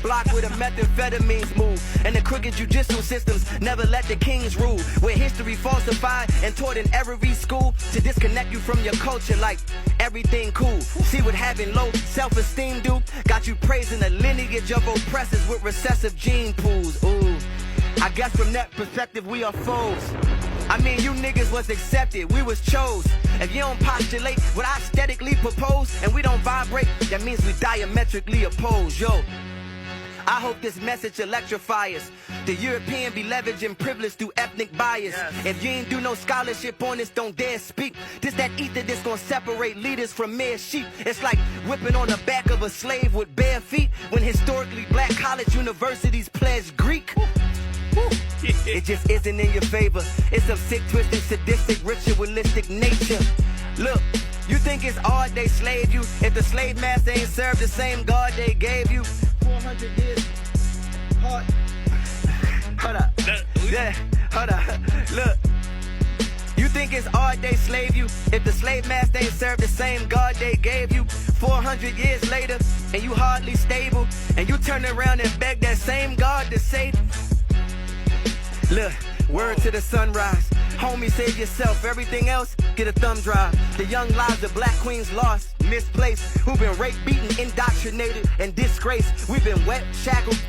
block where the methamphetamines move, and the crooked judicial systems never let the kings rule. Where history falsified and taught in every school to disconnect you from your culture like everything cool. See what having low self-esteem do? Got you praising the lineage of oppressors with recessive gene pools. Ooh, I guess from that perspective we are foes. I mean, you niggas was accepted, we was chose. If you don't postulate what I aesthetically propose, and we don't vibrate, that means we diametrically oppose. Yo, I hope this message electrifies. The European be leveraging privilege through ethnic bias. Yes. If you ain't do no scholarship on this, don't dare speak. This that ether that's gonna separate leaders from mere sheep. It's like whipping on the back of a slave with bare feet, when historically black college universities pledge Greek. It just isn't in your favor. It's of sick, twisted, sadistic, ritualistic nature. Look, you think it's odd they slaved you if the slave master ain't served the same God they gave you? 400 years. Hold up. Yeah, hold up. Look. You think it's odd they slave you if the slave master ain't served the same God they gave you? 400 years later, and you hardly stable, and you turn around and beg that same God to save you? Look, word to the sunrise. Homie, save yourself. Everything else, get a thumb drive. The young lives of black queens lost, misplaced, who've been raped, beaten, indoctrinated, and disgraced. We've been wet, shackled,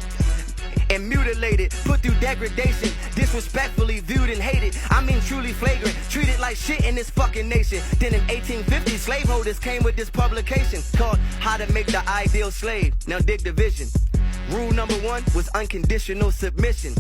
and mutilated, put through degradation, disrespectfully viewed and hated. I mean truly flagrant, treated like shit in this fucking nation. Then in 1850, slaveholders came with this publication called How to Make the Ideal Slave. Now dig the vision. Rule number 1 was unconditional submission.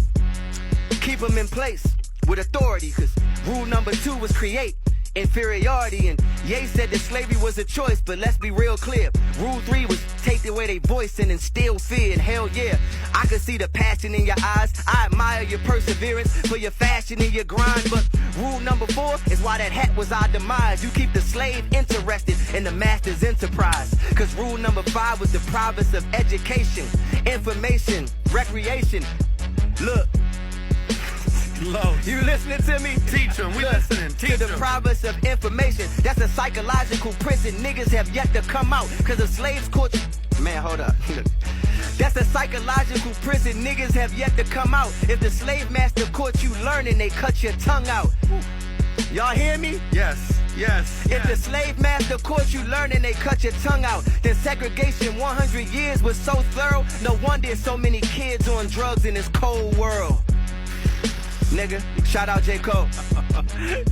Keep them in place with authority, cause rule number 2 was create inferiority. And Ye said that slavery was a choice, but let's be real clear. Rule 3 was take away their voice and instill fear. And hell yeah, I could see the passion in your eyes. I admire your perseverance for your fashion and your grind. But rule number 4 is why that hat was our demise. You keep the slave interested in the master's enterprise. Cause rule number 5 was the province of education, information, recreation. Look, you listening to me? Teach them, we listening. Teach them. The province of information. That's a psychological prison niggas have yet to come out. Cause the slaves caught you. Man, hold up. That's a psychological prison niggas have yet to come out. If the slave master caught you learning, they cut your tongue out. Y'all hear me? Yes, yes. If the slave master caught you learning, they cut your tongue out. Then segregation 100 years was so thorough. No wonder there's so many kids on drugs in this cold world. Nigga, shout out J. Cole.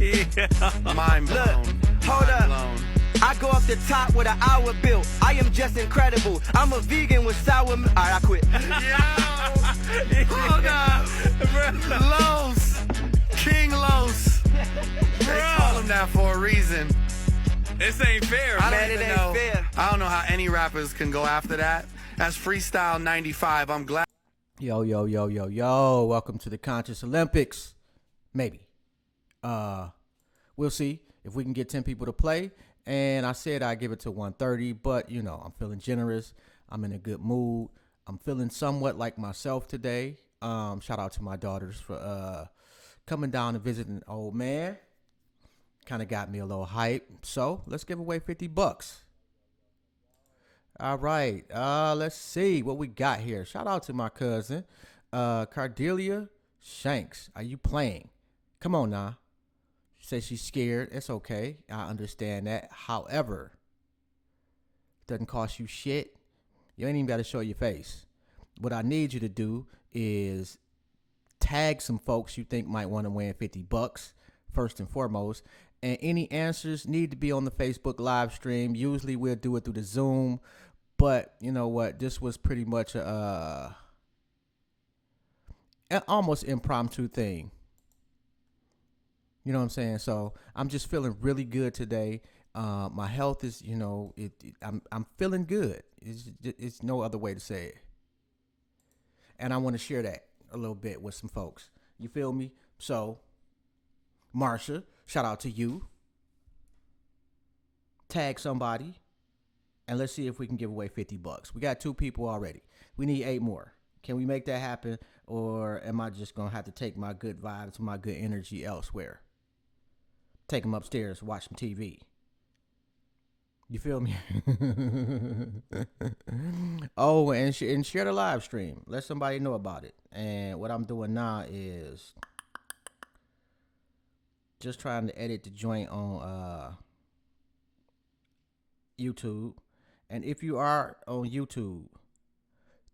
Yeah. Mind blown. Look, hold up. I go up the top with an hour bill. I am just incredible. I'm a vegan with sour milk. Alright, I quit. Yo! Hold up. Los. King Los. They call him that for a reason. This ain't fair. I Man, don't it even ain't know. fair. I don't know how any rappers can go after that. That's Freestyle 95. I'm glad. Yo, yo, yo, yo, yo. Welcome to the Conscious Olympics. Maybe. We'll see if we can get 10 people to play. And I said I'd give it to 130, but, you know, I'm feeling generous. I'm in a good mood. I'm feeling somewhat like myself today. Shout out to my daughters for coming down and visiting an old man. Kind of got me a little hype. So let's give away $50. All right, let's see what we got here. Shout out to my cousin, Cardelia Shanks. Are you playing? Come on now. She says she's scared. It's okay. I understand that. However, it doesn't cost you shit. You ain't even got to show your face. What I need you to do is tag some folks you think might want to win $50, first and foremost. And any answers need to be on the Facebook live stream. Usually we'll do it through the Zoom. But you know what? This was pretty much an almost impromptu thing. You know what I'm saying? So I'm just feeling really good today. My health is, you know, I'm feeling good. It's no other way to say it. And I want to share that a little bit with some folks. You feel me? So, Marsha, shout out to you. Tag somebody. And let's see if we can give away $50. We got 2 people already. We need 8 more. Can we make that happen? Or am I just going to have to take my good vibes, my good energy elsewhere? Take them upstairs, watch some TV. You feel me? Oh, and share the live stream. Let somebody know about it. And what I'm doing now is just trying to edit the joint on YouTube. And if you are on YouTube,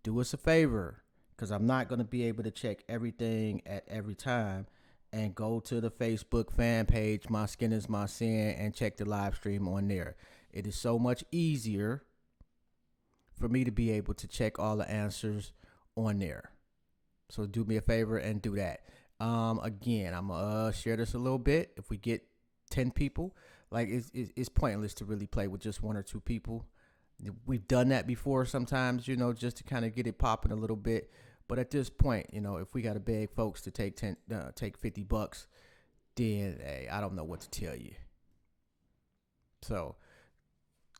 do us a favor, because I'm not going to be able to check everything at every time. And go to the Facebook fan page, My Skin is My Sin, and check the live stream on there. It is so much easier for me to be able to check all the answers on there. So do me a favor and do that. Again, I'm gonna share this a little bit. If we get 10 people, like it's pointless to really play with just one or two people. We've done that before sometimes, just to kind of get it popping a little bit. But at this point, if we got to beg folks to take take $50, then hey, I don't know what to tell you. So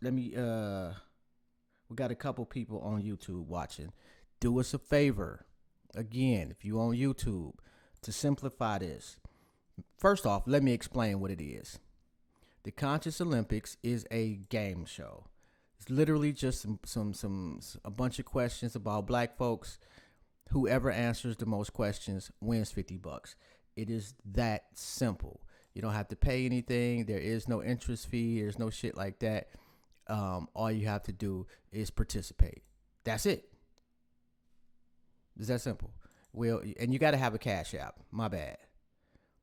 let me we got a couple people on YouTube watching. Do us a favor. Again, if you on YouTube, to simplify this. First off, let me explain what it is. The Conscious Olympics is a game show. It's literally just a bunch of questions about black folks. Whoever answers the most questions wins $50. It is that simple. You don't have to pay anything. There is no interest fee. There's no shit like that. All you have to do is participate. That's it. It's that simple. Well, and you got to have a Cash App. My bad.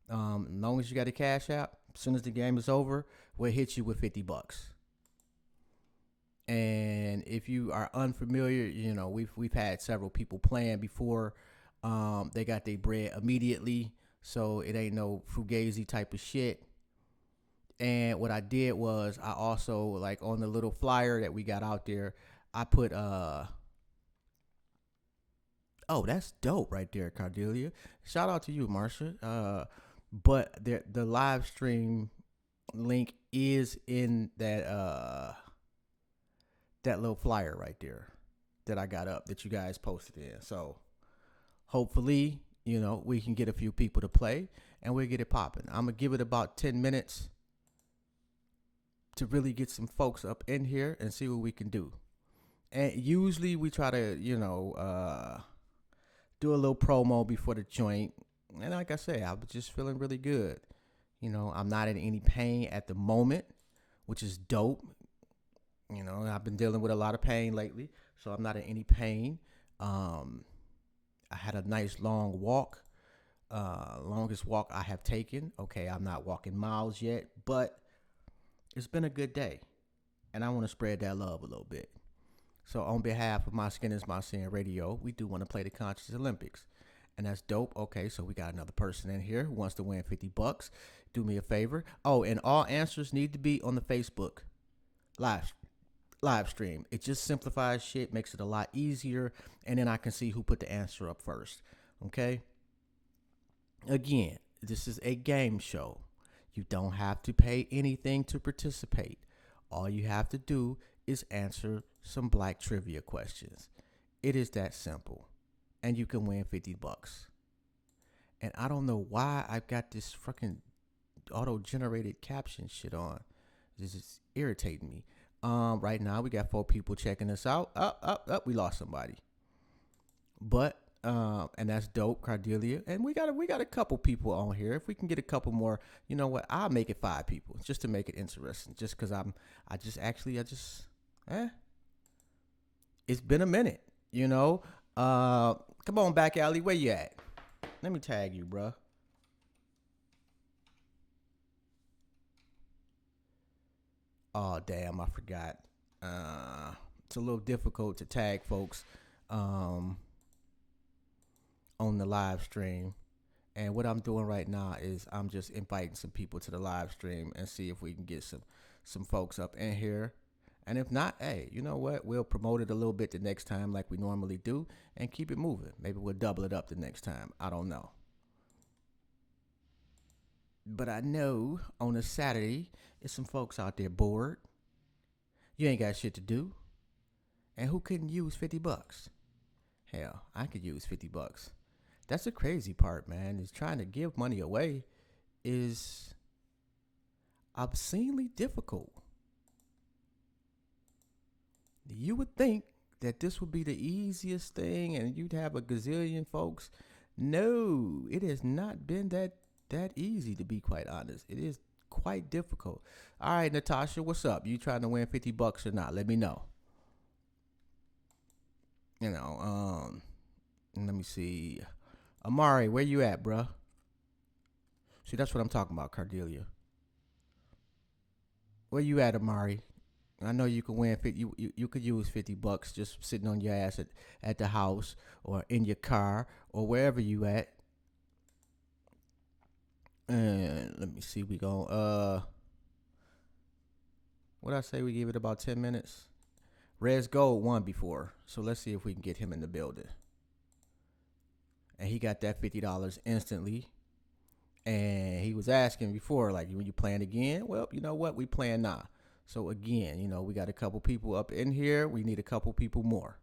As long as you got a Cash App, as soon as the game is over, we'll hit you with $50. And if you are unfamiliar, we've had several people playing before. They got their bread immediately, so it ain't no fugazi type of shit. And what I did was I also, like, on the little flyer that we got out there, I put oh, that's dope right there, Cordelia. Shout out to you, Marsha. But the live stream link is in that little flyer right there that I got up that you guys posted in. So hopefully, we can get a few people to play and we'll get it popping. I'm going to give it about 10 minutes to really get some folks up in here and see what we can do. And usually we try to, do a little promo before the joint. And like I say, I was just feeling really good. I'm not in any pain at the moment, which is dope. I've been dealing with a lot of pain lately, so I'm not in any pain. I had a nice long walk, longest walk I have taken. Okay, I'm not walking miles yet, but it's been a good day, and I want to spread that love a little bit. So on behalf of My Skin is My Sin Radio, we do want to play the Conscious Olympics, and that's dope. Okay, so we got another person in here who wants to win $50. Do me a favor. Oh, and all answers need to be on the Facebook live stream. It just simplifies shit, makes it a lot easier, and then I can see who put the answer up first. Okay? Again, this is a game show. You don't have to pay anything to participate. All you have to do is answer some black trivia questions. It is that simple. And you can win $50. And I don't know why I've got this fucking auto-generated caption shit on. This is irritating me. Right now we got 4 people checking us out. Up, we lost somebody. But and that's dope, Cordelia. And we got a couple people on here. If we can get a couple more, you know what? I'll make it 5 people just to make it interesting. Just because it's been a minute, Come on, back alley, where you at? Let me tag you, bruh. Oh, damn, I forgot. It's a little difficult to tag folks on the live stream. And what I'm doing right now is I'm just inviting some people to the live stream and see if we can get some folks up in here. And if not, hey, you know what? We'll promote it a little bit the next time like we normally do and keep it moving. Maybe we'll double it up the next time. I don't know. But I know on a Saturday, there's some folks out there bored. You ain't got shit to do. And who couldn't use $50? Hell, I could use $50. That's the crazy part, man, is trying to give money away is obscenely difficult. You would think that this would be the easiest thing and you'd have a gazillion folks. No, it has not been that easy, to be quite honest. It is quite difficult. All right, Natasha, what's up? You trying to win $50 or not? Let me know. You know, let me see. Amari, where you at, bruh? See, that's what I'm talking about, Cardelia. Where you at, Amari? I know you can win 50. You could use $50 just sitting on your ass at the house or in your car or wherever you at. And let me see. We go. What I say? We give it about 10 minutes. Rez Gold won before, so let's see if we can get him in the building. And he got that $50 instantly. And he was asking before, like, when you playing again? Well, you know what? We playing now. So again, you know, we got a couple people up in here. We need a couple people more.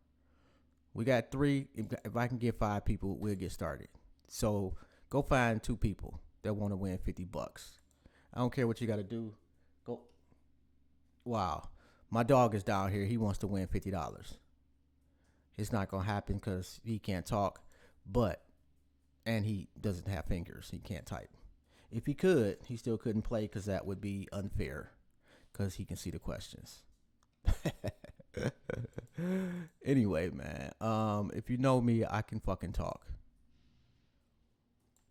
We got 3. If I can get 5 people, we'll get started. So go find 2 people that want to win $50. I don't care what you got to do. Go. Wow. My dog is down here. He wants to win $50. It's not going to happen because he can't talk, and he doesn't have fingers. He can't type. If he could, he still couldn't play because that would be unfair because he can see the questions. Anyway, man, if you know me, I can fucking talk.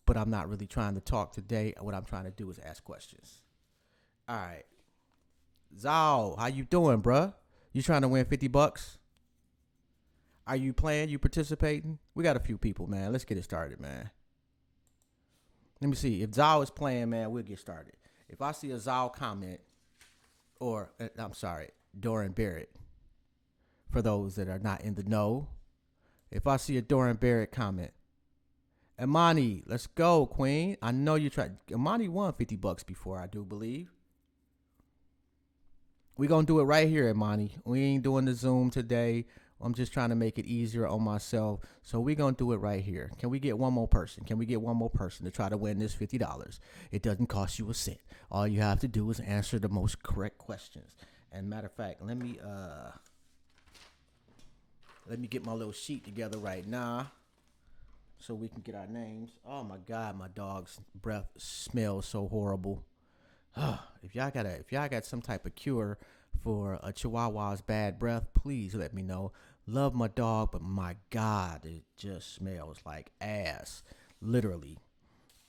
But I'm not really trying to talk today. What I'm trying to do is ask questions. All right. Zal, how you doing, bruh? You trying to win $50? Are you playing? You participating? We got a few people, man. Let's get it started, man. Let me see. If Zal is playing, man, we'll get started. If I see a Zal comment, or I'm sorry, Doran Barrett, for those that are not in the know, if I see a Doran Barrett comment, Imani, let's go, Queen. I know you tried. Imani won $50 before, I do believe. We're going to do it right here, Imani. We ain't doing the Zoom today. I'm just trying to make it easier on myself. So we're going to do it right here. Can we get one more person? Can we get one more person to try to win this $50? It doesn't cost you a cent. All you have to do is answer the most correct questions. And matter of fact, let me get my little sheet together right now so we can get our names. Oh my God, my dog's breath smells so horrible. If y'all got some type of cure for a Chihuahua's bad breath, please let me know. Love my dog, but my God, it just smells like ass, literally.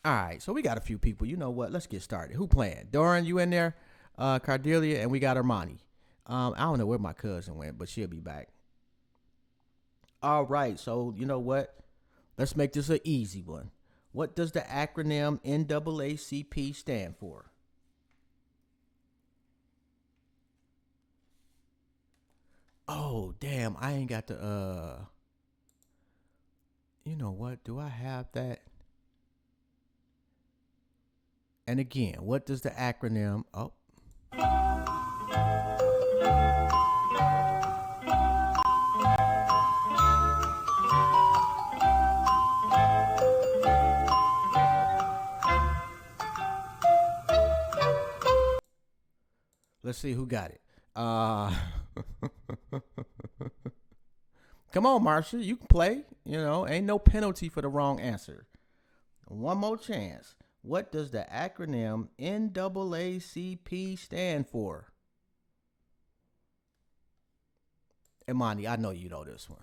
All right, so we got a few people. You know what? Let's get started. Who playing? Doran, you in there? Cardelia, and we got Armani. I don't know where my cousin went, but she'll be back. All right, so you know what? Let's make this an easy one. What does the acronym NAACP stand for? Oh, damn, I ain't got the, you know what? Do I have that? And again, what does the acronym, let's see who got it. Come on, Marsha, you can play. You know, ain't no penalty for the wrong answer. One more chance. What does the acronym NAACP stand for? Imani, I know you know this one.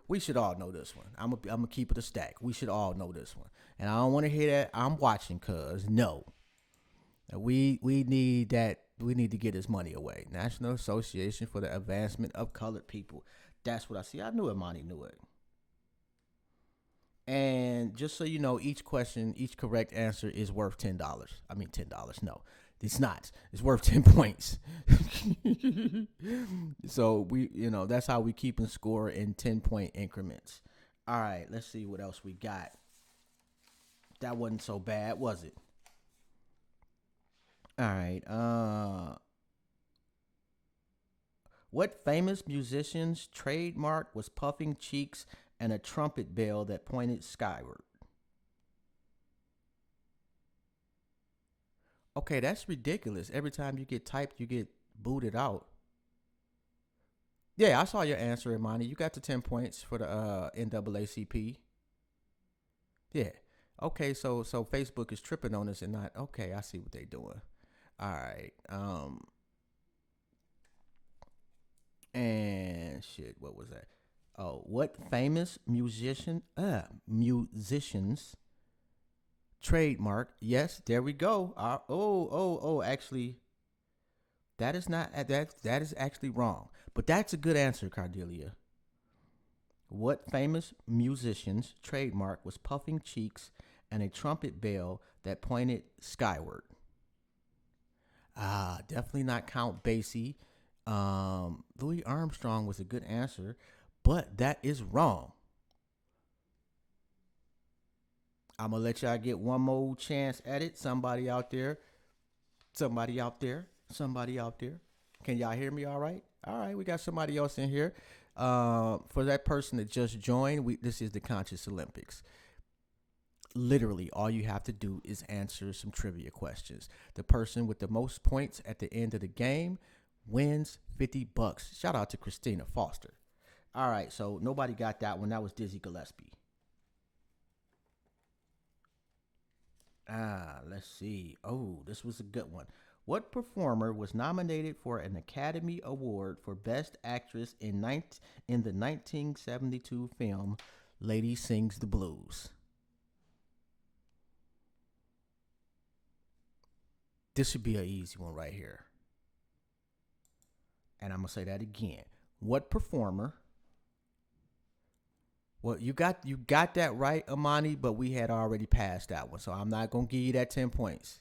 We should all know this one. I'm gonna keep it a stack. We should all know this one. And I don't want to hear that I'm watching, cuz no. We need that. We need to get his money away. National Association for the Advancement of Colored People. That's what I see. I knew Imani knew it. And just so you know, each question, each correct answer is worth $10. I mean $10. No, it's not. It's worth 10 points. So that's how we keep and score in 10-point increments. All right, let's see what else we got. That wasn't so bad, was it? All right. What famous musician's trademark was puffing cheeks and a trumpet bell that pointed skyward? Okay, that's ridiculous. Every time you get typed, you get booted out. Yeah, I saw your answer, Imani. You got the 10 points for the NAACP. Yeah. Okay, so Facebook is tripping on us and not okay, I see what they doing. All right. And shit, what was that? Oh, what famous musicians trademark? Yes, there we go. Actually, that is not that is actually wrong. But that's a good answer, Cardelia. What famous musician's trademark was puffing cheeks and a trumpet bell that pointed skyward? Definitely not Count Basie. Louis Armstrong was a good answer, but that is wrong. I'm gonna let y'all get one more chance at it. Somebody out there, somebody out there, somebody out there. Can y'all hear me all right? All right, we got somebody else in here. For that person that just joined, this is the Conscious Olympics. Literally, all you have to do is answer some trivia questions. The person with the most points at the end of the game wins $50. Shout out to Christina Foster. All right, so nobody got that one. That was Dizzy Gillespie. Let's see. Oh, this was a good one. What performer was nominated for an Academy Award for Best Actress in the 1972 film Lady Sings the Blues? This should be an easy one right here. And I'm going to say that again. What performer? Well, you got that right, Amani, but we had already passed that one. So I'm not going to give you that 10 points.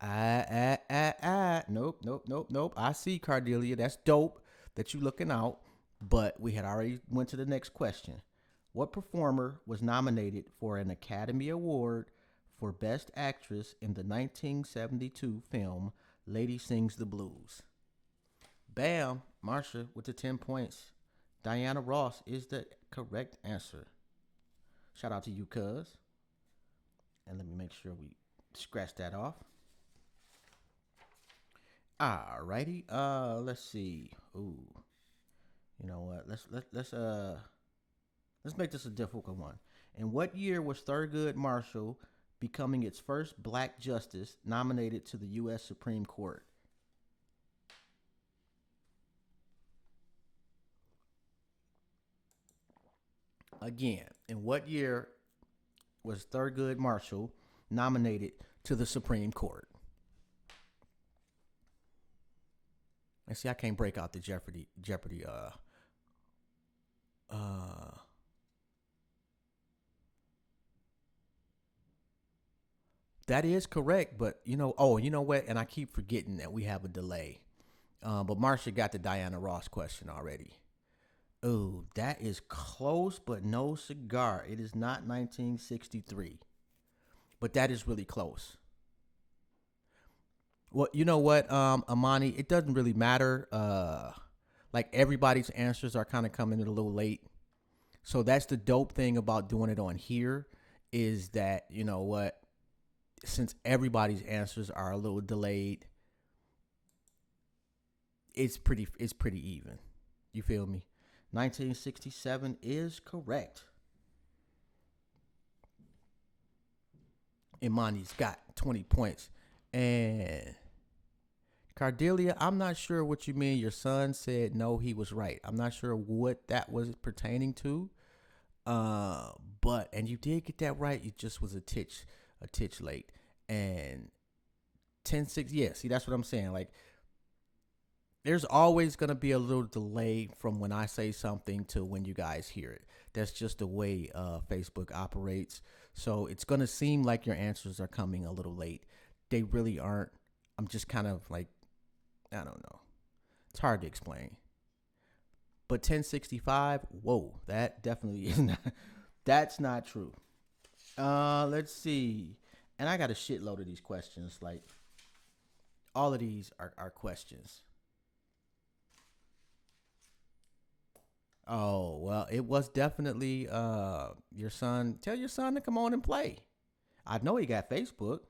Nope. I see, Cardelia. That's dope that you looking out. But we had already went to the next question. What performer was nominated for an Academy Award for Best Actress in the 1972 film Lady Sings the Blues? Bam, Marsha with the 10 points. Diana Ross is the correct answer. Shout out to you, cuz. And let me make sure we scratch that off. Alrighty. Let's see. Ooh. You know what? Let's make this a difficult one. In what year was Thurgood Marshall becoming its first black justice nominated to the U.S. Supreme Court? Again, in what year was Thurgood Marshall nominated to the Supreme Court? And see, I can't break out the Jeopardy. That is correct, but you know what? And I keep forgetting that we have a delay. But Marsha got the Diana Ross question already. Oh, that is close, but no cigar. It is not 1963. But that is really close. Well, you know what, Amani, it doesn't really matter. Like everybody's answers are kind of coming in a little late. So that's the dope thing about doing it on here is that, you know what, since everybody's answers are a little delayed, it's pretty even. You feel me? 1967 is correct. Imani's got 20 points. And Cardelia, I'm not sure what you mean. Your son said no, he was right. I'm not sure what that was pertaining to. But you did get that right. It just was a titch late. And 10-6, yeah, see, that's what I'm saying. Like, there's always going to be a little delay from when I say something to when you guys hear it. That's just the way Facebook operates. So it's going to seem like your answers are coming a little late. They really aren't. I'm just kind of like, I don't know. It's hard to explain. But 1065, whoa, that definitely is not, that's not true. Let's see. And I got a shitload of these questions. Like, all of these are questions. Oh, well, it was definitely your son. Tell your son to come on and play. I know he got Facebook.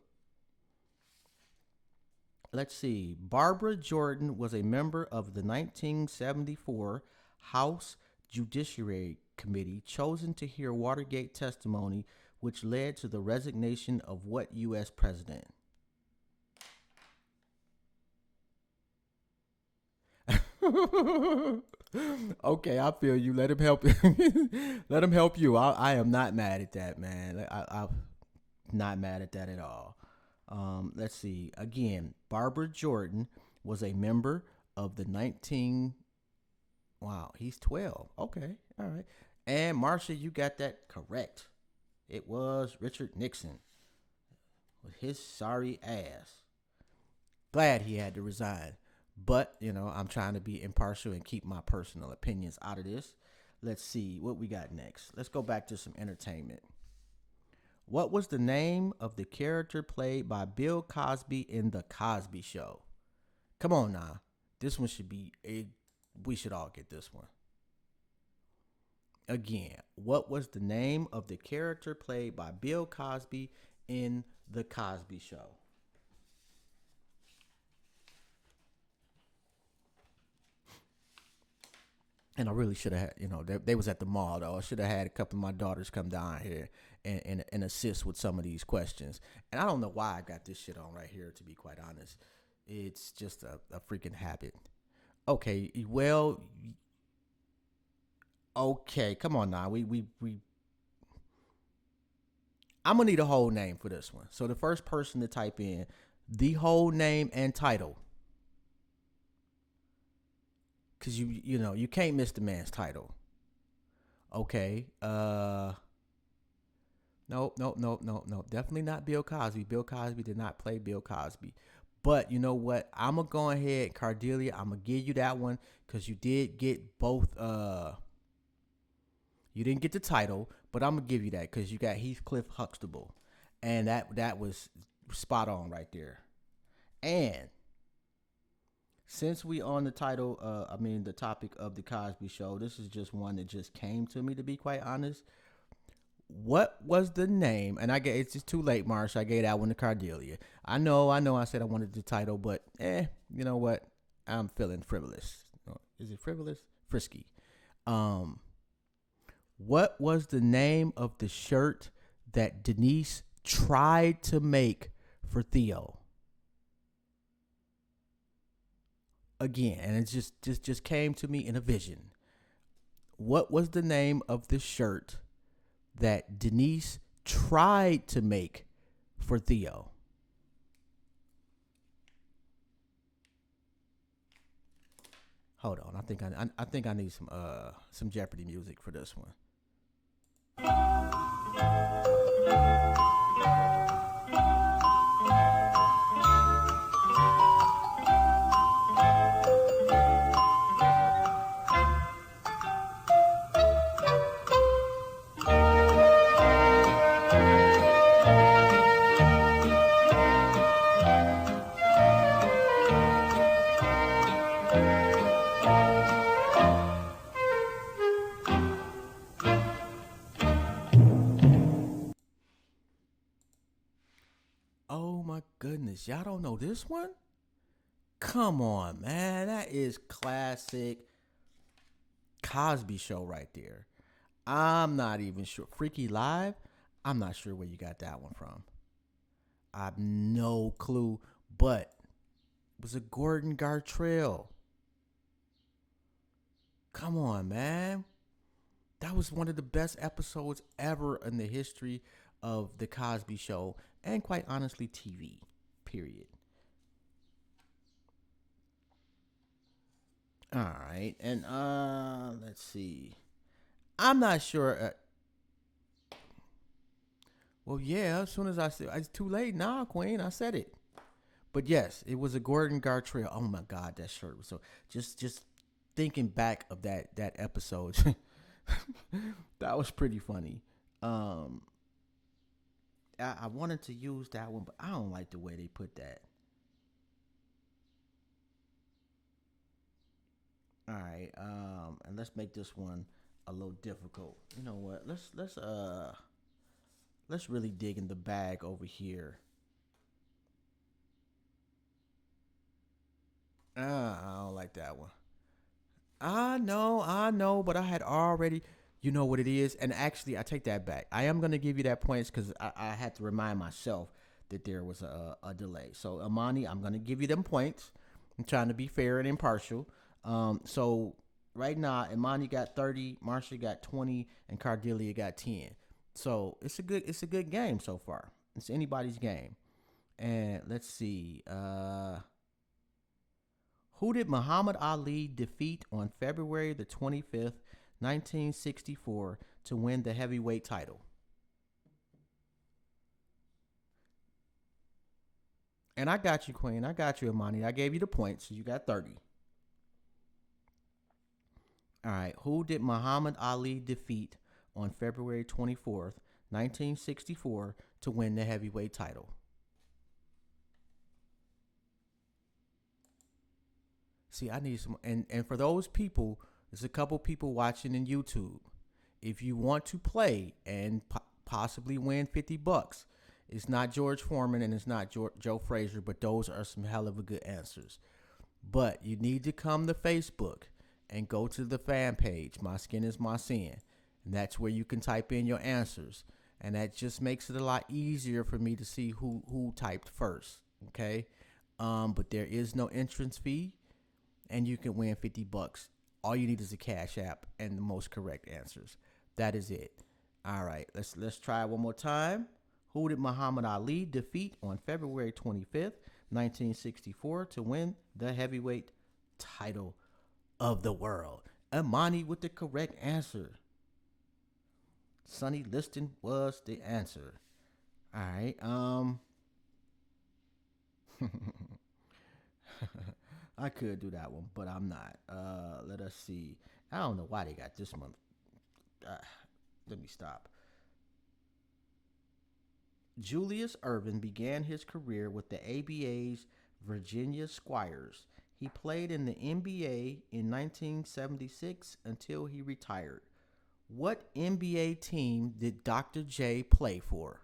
Let's see. Barbara Jordan was a member of the 1974 House Judiciary Committee chosen to hear Watergate testimony, which led to the resignation of what U.S. president? Okay, I feel you. Let him help you. Let him help you. I am not mad at that, man. I'm not mad at that at all. Let's see. Again, Barbara Jordan was a member of the 19. Wow, he's 12. Okay, all right. And Marsha, you got that correct. It was Richard Nixon with his sorry ass. Glad he had to resign. But, I'm trying to be impartial and keep my personal opinions out of this. Let's see what we got next. Let's go back to some entertainment. What was the name of the character played by Bill Cosby in The Cosby Show? Come on now. This one should be we should all get this one. Again, what was the name of the character played by Bill Cosby in The Cosby Show? And I really should have had, they was at the mall though. I should have had a couple of my daughters come down here and assist with some of these questions. And I don't know why I got this shit on right here, to be quite honest. It's just a freaking habit. Okay, well, okay, come on now. I'm gonna need a whole name for this one. So the first person to type in the whole name and title. Cause you can't miss the man's title. Okay. Nope. Definitely not Bill Cosby. Bill Cosby did not play Bill Cosby. But you know what? I'm gonna go ahead, Cardelia. I'm gonna give you that one because you did get both. You didn't get the title, but I'm gonna give you that because you got Heathcliff Huxtable, and that was spot on right there. And since we on the title, the topic of the Cosby Show, this is just one that just came to me, to be quite honest. What was the name? And it's just too late, Marsh. I gave that one to Cardelia. I know. I said I wanted the title, but you know what? I'm feeling frivolous. Is it frivolous? Frisky. What was the name of the shirt that Denise tried to make for Theo? Again, and it just came to me in a vision. What was the name of the shirt that Denise tried to make for Theo? Hold on, I think I need some Jeopardy music for this one. Oh my goodness, y'all don't know this one? Come on, man. That is classic Cosby Show right there. I'm not even sure. Freaky Live? I'm not sure where you got that one from. I have no clue, but it was a Gordon Gartrell. Come on, man. That was one of the best episodes ever in the history of the Cosby Show, and quite honestly, TV, period. All right, and let's see. I'm not sure. Well, yeah, as soon as I said it's too late now, Queen. I said it, but yes, it was a Gordon Gartrell. Oh my God, that shirt was so. Just thinking back of that episode, that was pretty funny. I wanted to use that one, but I don't like the way they put that. All right, and let's make this one a little difficult. You know what? Let's really dig in the bag over here. I don't like that one. I know, but I had already, you know what it is, and actually, I take that back. I am gonna give you that points because I had to remind myself that there was a delay. So Amani, I'm gonna give you them points. I'm trying to be fair and impartial. So right now, Imani got 30, Marsha got 20, and Cardelia got 10. So it's a good game so far. It's anybody's game. And let's see. Who did Muhammad Ali defeat on February the 25th, 1964 to win the heavyweight title? And I got you, Queen. I got you, Imani. I gave you the points, so you got 30. All right. Who did Muhammad Ali defeat on February 24th, 1964 to win the heavyweight title? See, I need some, and for those people, there's a couple people watching in YouTube. If you want to play and possibly win $50, it's not George Foreman and it's not Joe Frazier, but those are some hell of a good answers. But you need to come to Facebook and go to the fan page, My Skin Is My Sin. And that's where you can type in your answers. And that just makes it a lot easier for me to see who typed first. Okay? But there is no entrance fee, and you can win $50. All you need is a Cash App and the most correct answers. That is it. All right, let's try it one more time. Who did Muhammad Ali defeat on February 25th, 1964 to win the heavyweight title of the world? Imani with the correct answer. Sonny Liston was the answer. All right. I could do that one, but I'm not. Let us see. I don't know why they got this month. Let me stop. Julius Erving began his career with the ABA's Virginia Squires. He played in the NBA in 1976 until he retired. What NBA team did Dr. J play for?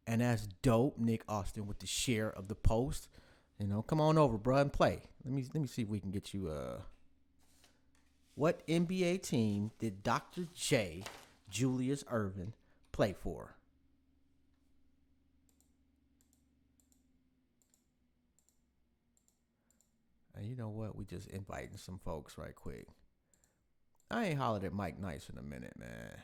And that's dope. Nick Austin with the share of the post. You know, come on over, bro, and play. Let me see if we can get you. What NBA team did Dr. J, Julius Erving, play for? And you know what? We just inviting some folks right quick. I ain't hollered at Mike Nice in a minute, man.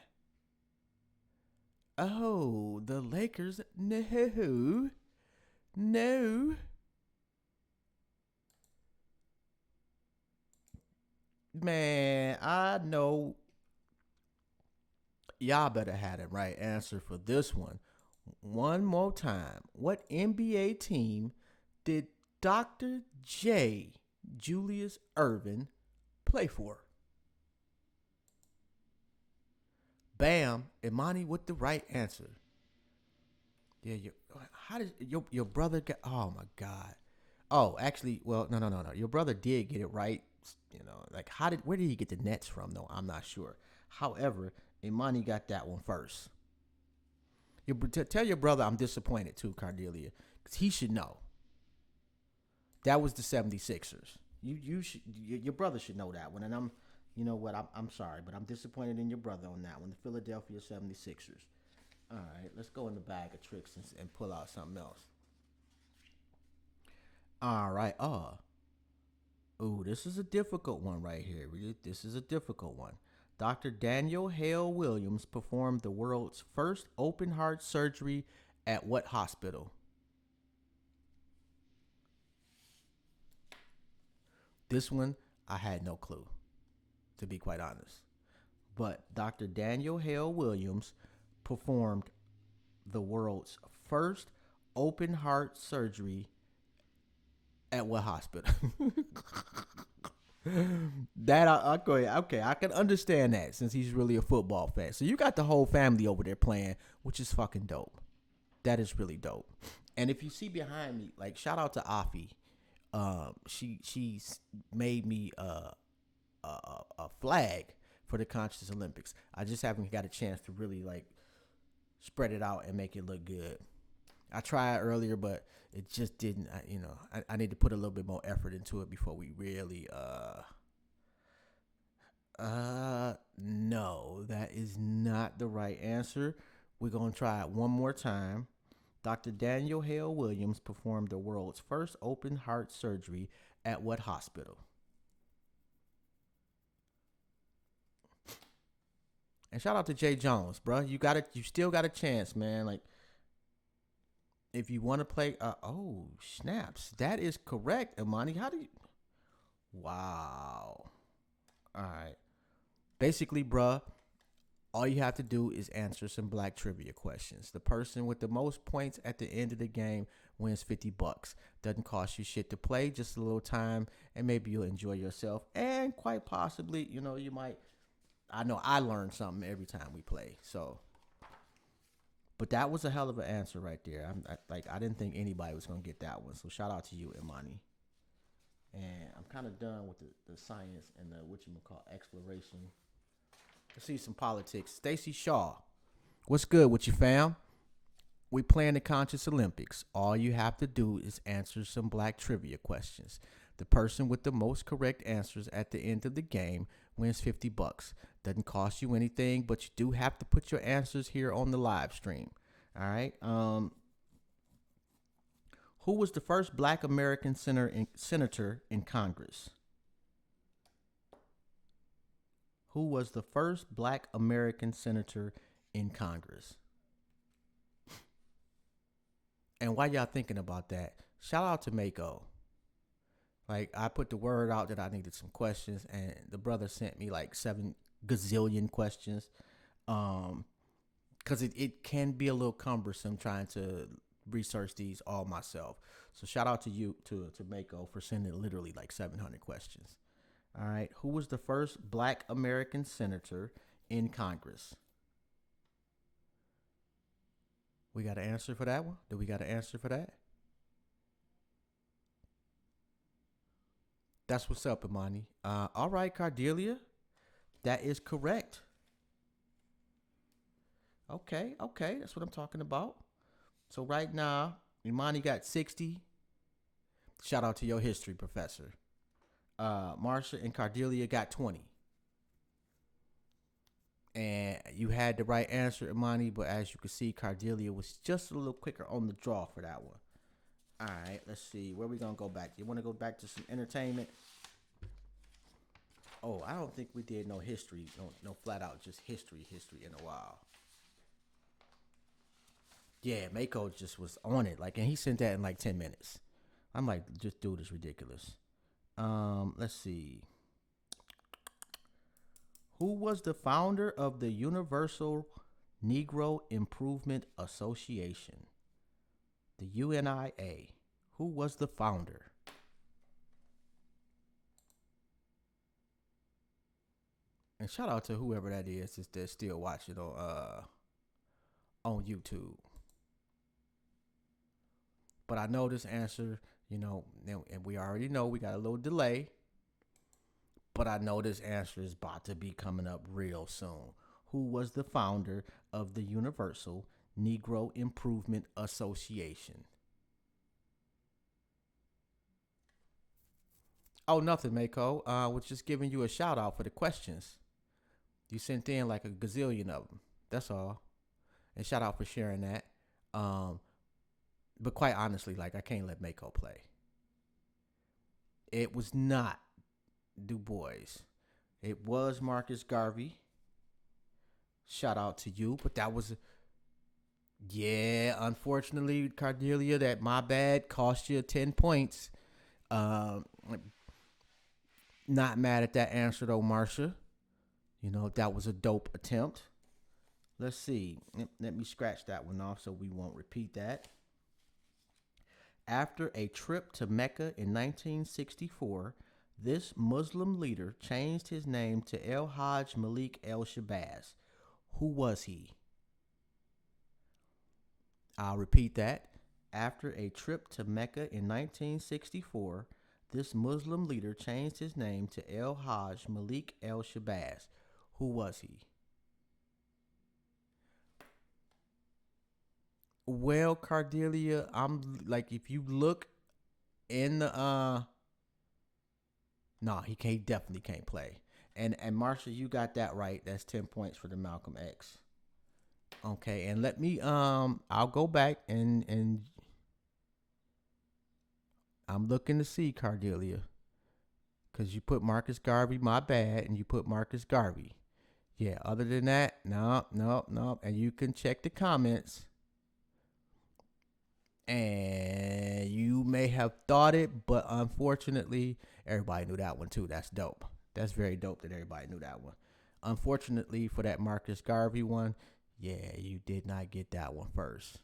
Oh, the Lakers? No. No. Man, I know y'all better have the right answer for this one. One more time. What NBA team did Dr. J, Julius Erving, play for? Bam, Imani with the right answer. Yeah, how did your brother get? Oh my God. Oh, actually, well, no. Your brother did get it right. You know, like where did he get the Nets from? Though I'm not sure. However, Imani got that one first. Tell your brother I'm disappointed too, Cardelia, because he should know. That was the 76ers. Your brother should know that one, and you know what? I'm sorry, but I'm disappointed in your brother on that one. The Philadelphia 76ers. All right, let's go in the bag of tricks and pull out something else. All right. Ooh, this is a difficult one right here. This is a difficult one. Dr. Daniel Hale Williams performed the world's first open heart surgery at what hospital? This one, I had no clue, to be quite honest. But Dr. Daniel Hale Williams performed the world's first open heart surgery at what hospital? Okay, I can understand that since he's really a football fan. So you got the whole family over there playing, which is fucking dope. That is really dope. And if you see behind me, like shout out to Afi. She's made me a flag for the Conscious Olympics. I just haven't got a chance to really like spread it out and make it look good. I tried earlier, but it just didn't. I need to put a little bit more effort into it before we really. No, that is not the right answer. We're gonna try it one more time. Dr. Daniel Hale Williams performed the world's first open heart surgery at what hospital? And shout out to Jay Jones, bro. You got it. You still got a chance, man. Like, if you want to play, oh snaps, that is correct, Imani. How do you? Wow. All right. Basically, bruh, all you have to do is answer some black trivia questions. The person with the most points at the end of the game wins $50. Doesn't cost you shit to play, just a little time, and maybe you'll enjoy yourself. And quite possibly, you might. I know I learn something every time we play. So, but that was a hell of an answer right there. I didn't think anybody was gonna get that one. So shout out to you, Imani. And I'm kind of done with the science and the exploration. Let's see some politics. Stacey Shaw, what's good with you, fam? We playing the Conscious Olympics. All you have to do is answer some black trivia questions. The person with the most correct answers at the end of the game wins $50. Doesn't cost you anything, but you do have to put your answers here on the live stream. All right. Who was the first black American senator in Congress? Who was the first black American senator in Congress? And while y'all thinking about that, shout out to Mako. Like, I put the word out that I needed some questions, and the brother sent me like 7 gazillion questions. Because it can be a little cumbersome trying to research these all myself. So shout out to you, to Mako, for sending literally like 700 questions. All right. Who was the first black American senator in Congress? We got an answer for that one? Do we got an answer for that? That's what's up, Imani. All right, Cardelia. That is correct. Okay. That's what I'm talking about. So right now, Imani got 60. Shout out to your history professor. Marsha and Cardelia got 20. And you had the right answer, Imani, but as you can see, Cardelia was just a little quicker on the draw for that one. All right, let's see. Where we going to go back? You want to go back to some entertainment? Oh, I don't think we did no history, no flat out just history in a while. Yeah, Mako just was on it. Like, and he sent that in like 10 minutes. I'm like, just dude is ridiculous. Let's see. Who was the founder of the Universal Negro Improvement Association? The UNIA. Who was the founder? And shout out to whoever that is that's still watching on YouTube. But I know this answer, and we already know we got a little delay. But I know this answer is about to be coming up real soon. Who was the founder of the Universal Negro Improvement Association? Oh, nothing, Mako. Was just giving you a shout out for the questions. You sent in like a gazillion of them. That's all. And shout out for sharing that. But quite honestly, like, I can't let Mako play. It was not Du Bois. It was Marcus Garvey. Shout out to you. But that was, unfortunately, Cardelia, that my bad cost you 10 points. Not mad at that answer though, Marsha. That was a dope attempt. Let's see. Let me scratch that one off so we won't repeat that. After a trip to Mecca in 1964, this Muslim leader changed his name to El Hajj Malik El Shabazz. Who was he? I'll repeat that. After a trip to Mecca in 1964, this Muslim leader changed his name to El Hajj Malik El Shabazz. Who was he? Well, Cardelia, I'm like, if you look in the no, he definitely can't play. And Marsha, you got that right. That's 10 points for the Malcolm X. Okay, and let me I'll go back and I'm looking to see Cardelia. Cause you put Marcus Garvey, my bad, and you put Marcus Garvey. Yeah, other than that, no, no, no. And you can check the comments. And you may have thought it, but unfortunately, everybody knew that one too. That's dope. That's very dope that everybody knew that one. Unfortunately, for that Marcus Garvey one, yeah, you did not get that one first.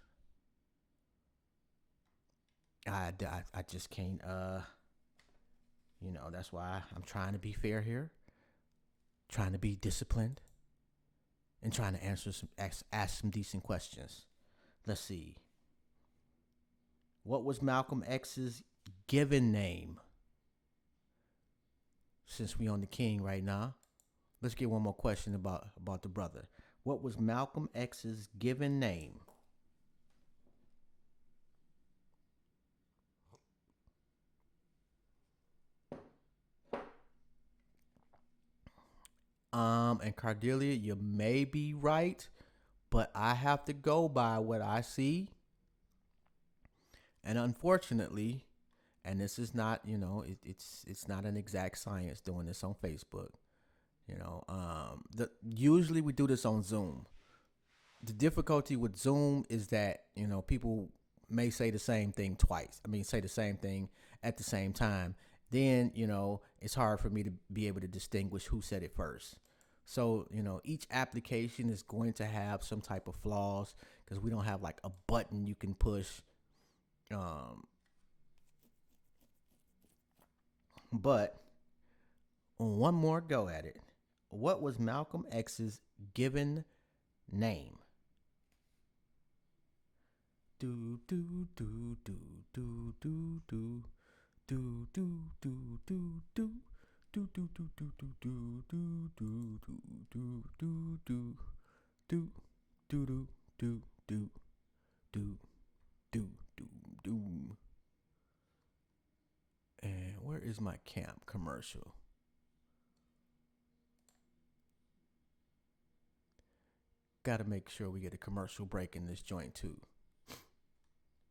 I just can't, that's why I'm trying to be fair here, trying to be disciplined, and trying to ask some decent questions. Let's see. What was Malcolm X's given name? Since we on the king right now, let's get one more question about the brother. What was Malcolm X's given name? And Cardelia, you may be right, but I have to go by what I see. And unfortunately, and this is not, it's not an exact science doing this on Facebook. Usually we do this on Zoom. The difficulty with Zoom is that, people may say the same thing twice. I mean, say the same thing at the same time. Then, it's hard for me to be able to distinguish who said it first. So, each application is going to have some type of flaws because we don't have like a button you can push. But on one more go at it, what was Malcolm X's given name? Do do do do do do do do do do do do. Do do do do do do do do do do do do do do do do do do. And where is my camp commercial? Got to make sure we get a commercial break in this joint too.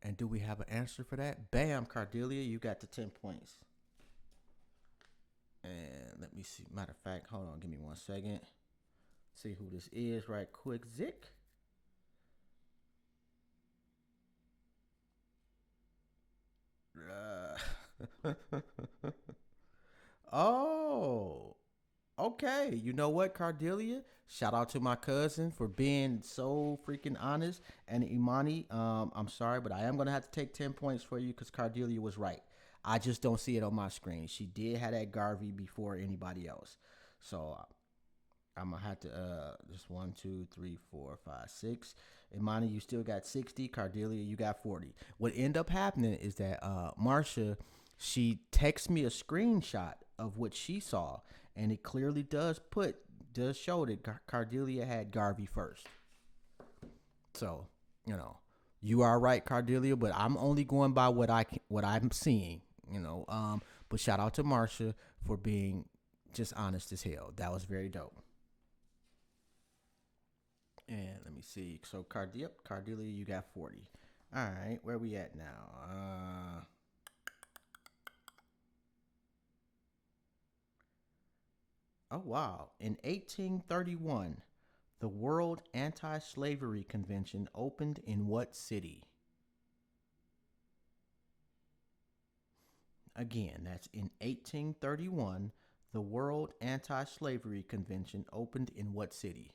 And do we have an answer for that? Bam, Cardelia, you got the 10 points. And let me see. Matter of fact, hold on, give me 1 second. See who this is right quick. Zick. Oh, okay. You know what, Cardelia? Shout out to my cousin for being so freaking honest. And Imani, I'm sorry, but I am going to have to take 10 points for you because Cardelia was right. I just don't see it on my screen. She did have that Garvey before anybody else. So I'm going to have to, just 1, 2, 3, 4, 5, 6. Imani, you still got 60. Cardelia, you got 40. What ended up happening is that Marsha, she texted me a screenshot of what she saw. And it clearly does show that Cardelia had Garvey first. So, you are right, Cardelia, but I'm only going by what I'm seeing, but shout out to Marsha for being just honest as hell. That was very dope. And let me see. So Cardelia, you got 40. All right, where we at now? Oh, wow. In 1831, the World Anti-Slavery Convention opened in what city? Again, that's in 1831, the World Anti-Slavery Convention opened in what city?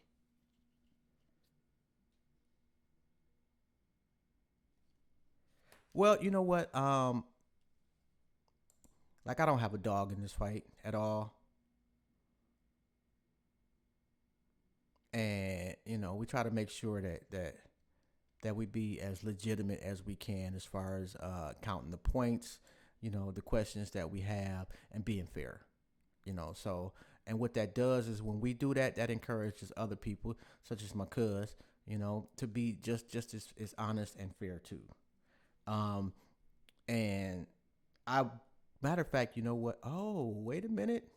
Well, you know what? I don't have a dog in this fight at all. And we try to make sure that we be as legitimate as we can as far as counting the points, the questions that we have, and being fair. So, and what that does is when we do that, that encourages other people, such as my cuz, You know, to be just as honest and fair too. And I, matter of fact, you know what? Oh, wait a minute.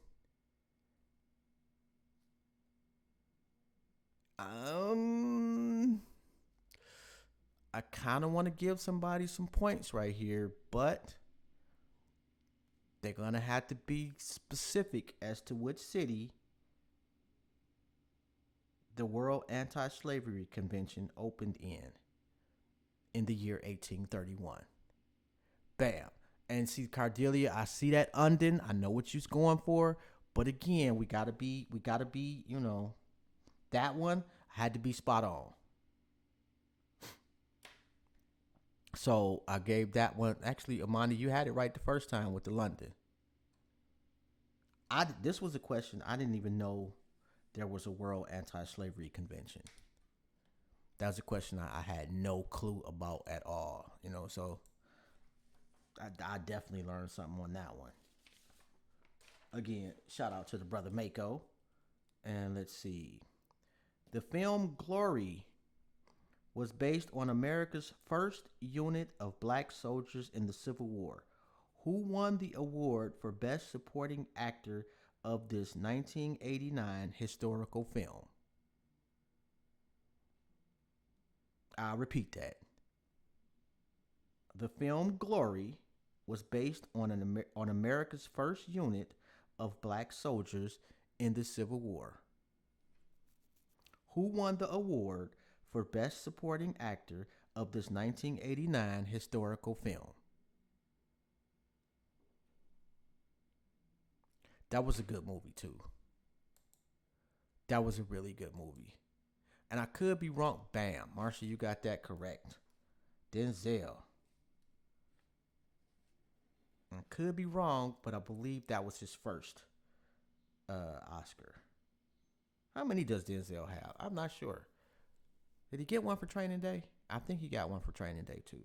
I kind of want to give somebody some points right here, but they're gonna have to be specific as to which city the World Anti-Slavery Convention opened in the year 1831. Bam. And see, Cardelia, I see that Undon. I know what you're going for, but again, we gotta be, you know, that one had to be spot on. So I gave that one. Actually, Amanda, you had it right the first time with the London. This was a question I didn't even know there was a World Anti-Slavery Convention. That was a question I had no clue about at all. You know, so I definitely learned something on that one. Again, shout out to the brother Mako. And let's see. The film Glory was based on America's first unit of black soldiers in the Civil War. Who won the award for Best Supporting Actor of this 1989 historical film? I'll repeat that. The film Glory was based on on America's first unit of black soldiers in the Civil War. Who won the award for Best Supporting Actor of this 1989 historical film? That was a good movie too. That was a really good movie. And I could be wrong. Bam. Marsha, you got that correct. Denzel. I could be wrong, but I believe that was his first Oscar. How many does Denzel have? I'm not sure. Did he get one for Training Day? I think he got one for Training Day too.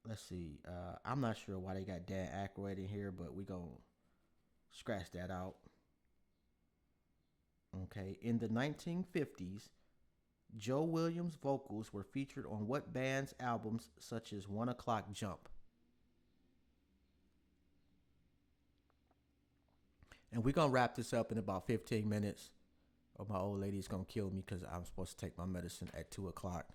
Let's see. I'm not sure why they got Dan Aykroyd in here, but we gonna scratch that out. Okay. In the 1950s, Joe Williams' vocals were featured on what band's albums such as 1 O'Clock Jump? And we're going to wrap this up in about 15 minutes. Or my old lady's going to kill me because I'm supposed to take my medicine at 2 o'clock.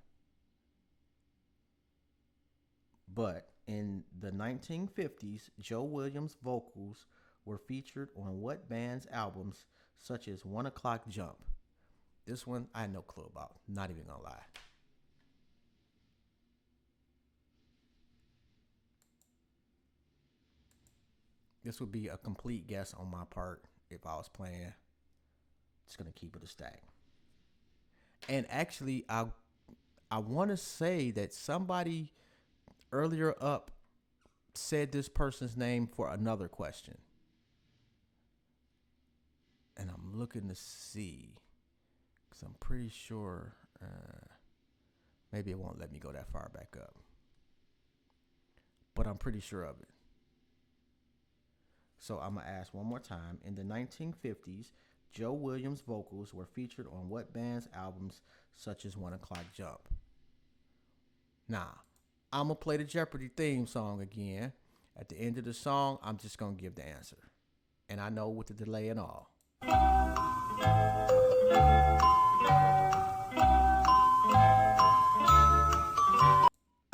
But in the 1950s, Joe Williams' vocals were featured on what band's albums such as 1 O'Clock Jump? This one I had no clue about. Not even going to lie. This would be a complete guess on my part if I was playing. Just going to keep it a stack. And actually, I want to say that somebody earlier up said this person's name for another question. And I'm looking to see, because I'm pretty sure, maybe it won't let me go that far back up. But I'm pretty sure of it. So I'm going to ask one more time. In the 1950s, Joe Williams' vocals were featured on what band's albums such as 1 O'Clock Jump? Now, I'm going to play the Jeopardy theme song again. At the end of the song, I'm just going to give the answer. And I know with the delay and all.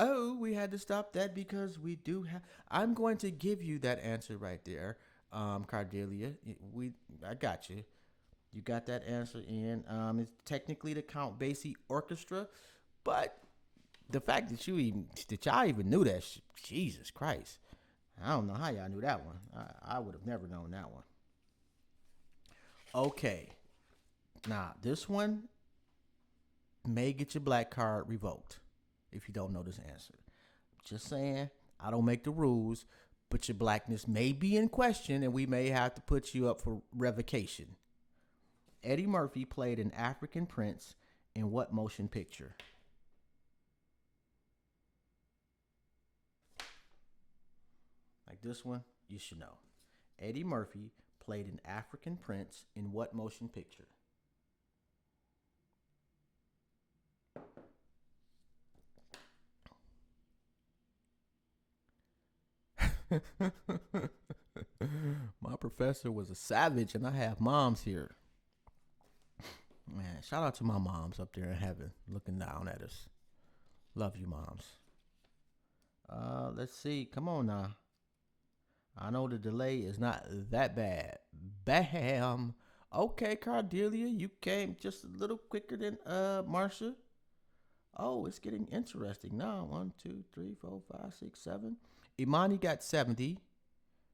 Oh, we had to stop that because we do have. I'm going to give you that answer right there, Cardelia. I got you. You got that answer in. It's technically the Count Basie Orchestra, but the fact that y'all even knew that, Jesus Christ, I don't know how y'all knew that one. I would have never known that one. Okay, now this one may get your black card revoked if you don't know this answer. Just saying, I don't make the rules, but your blackness may be in question and we may have to put you up for revocation. Eddie Murphy played an African prince in what motion picture? Like this one, you should know. Eddie Murphy played an African prince in what motion picture? My professor was a savage, and I have moms here. Man, shout out to my moms up there in heaven looking down at us. Love you, moms. Let's see. Come on now. I know the delay is not that bad. Bam. Okay, Cordelia, you came just a little quicker than Marsha. Oh, it's getting interesting now. 1, 2, 3, 4, 5, 6, 7. Imani got 70.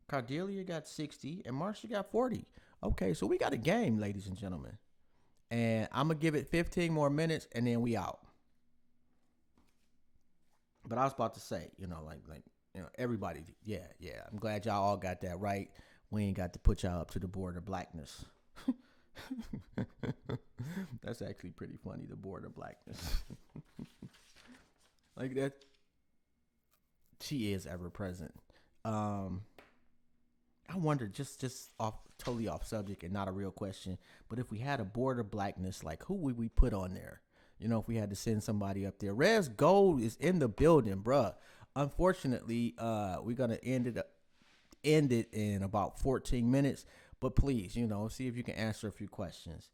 Cordelia got 60. And Marsha got 40. Okay, so we got a game, ladies and gentlemen. And I'm going to give it 15 more minutes and then we out. But I was about to say, everybody, yeah. I'm glad y'all all got that right. We ain't got to put y'all up to the border blackness. That's actually pretty funny, the border blackness. Like that. She is ever present. I wonder, just totally off subject and not a real question, but if we had a border blackness, like who would we put on there? If we had to send somebody up there. Res Gold is in the building, bruh. Unfortunately, we're gonna end it in about 14 minutes. But please, see if you can answer a few questions.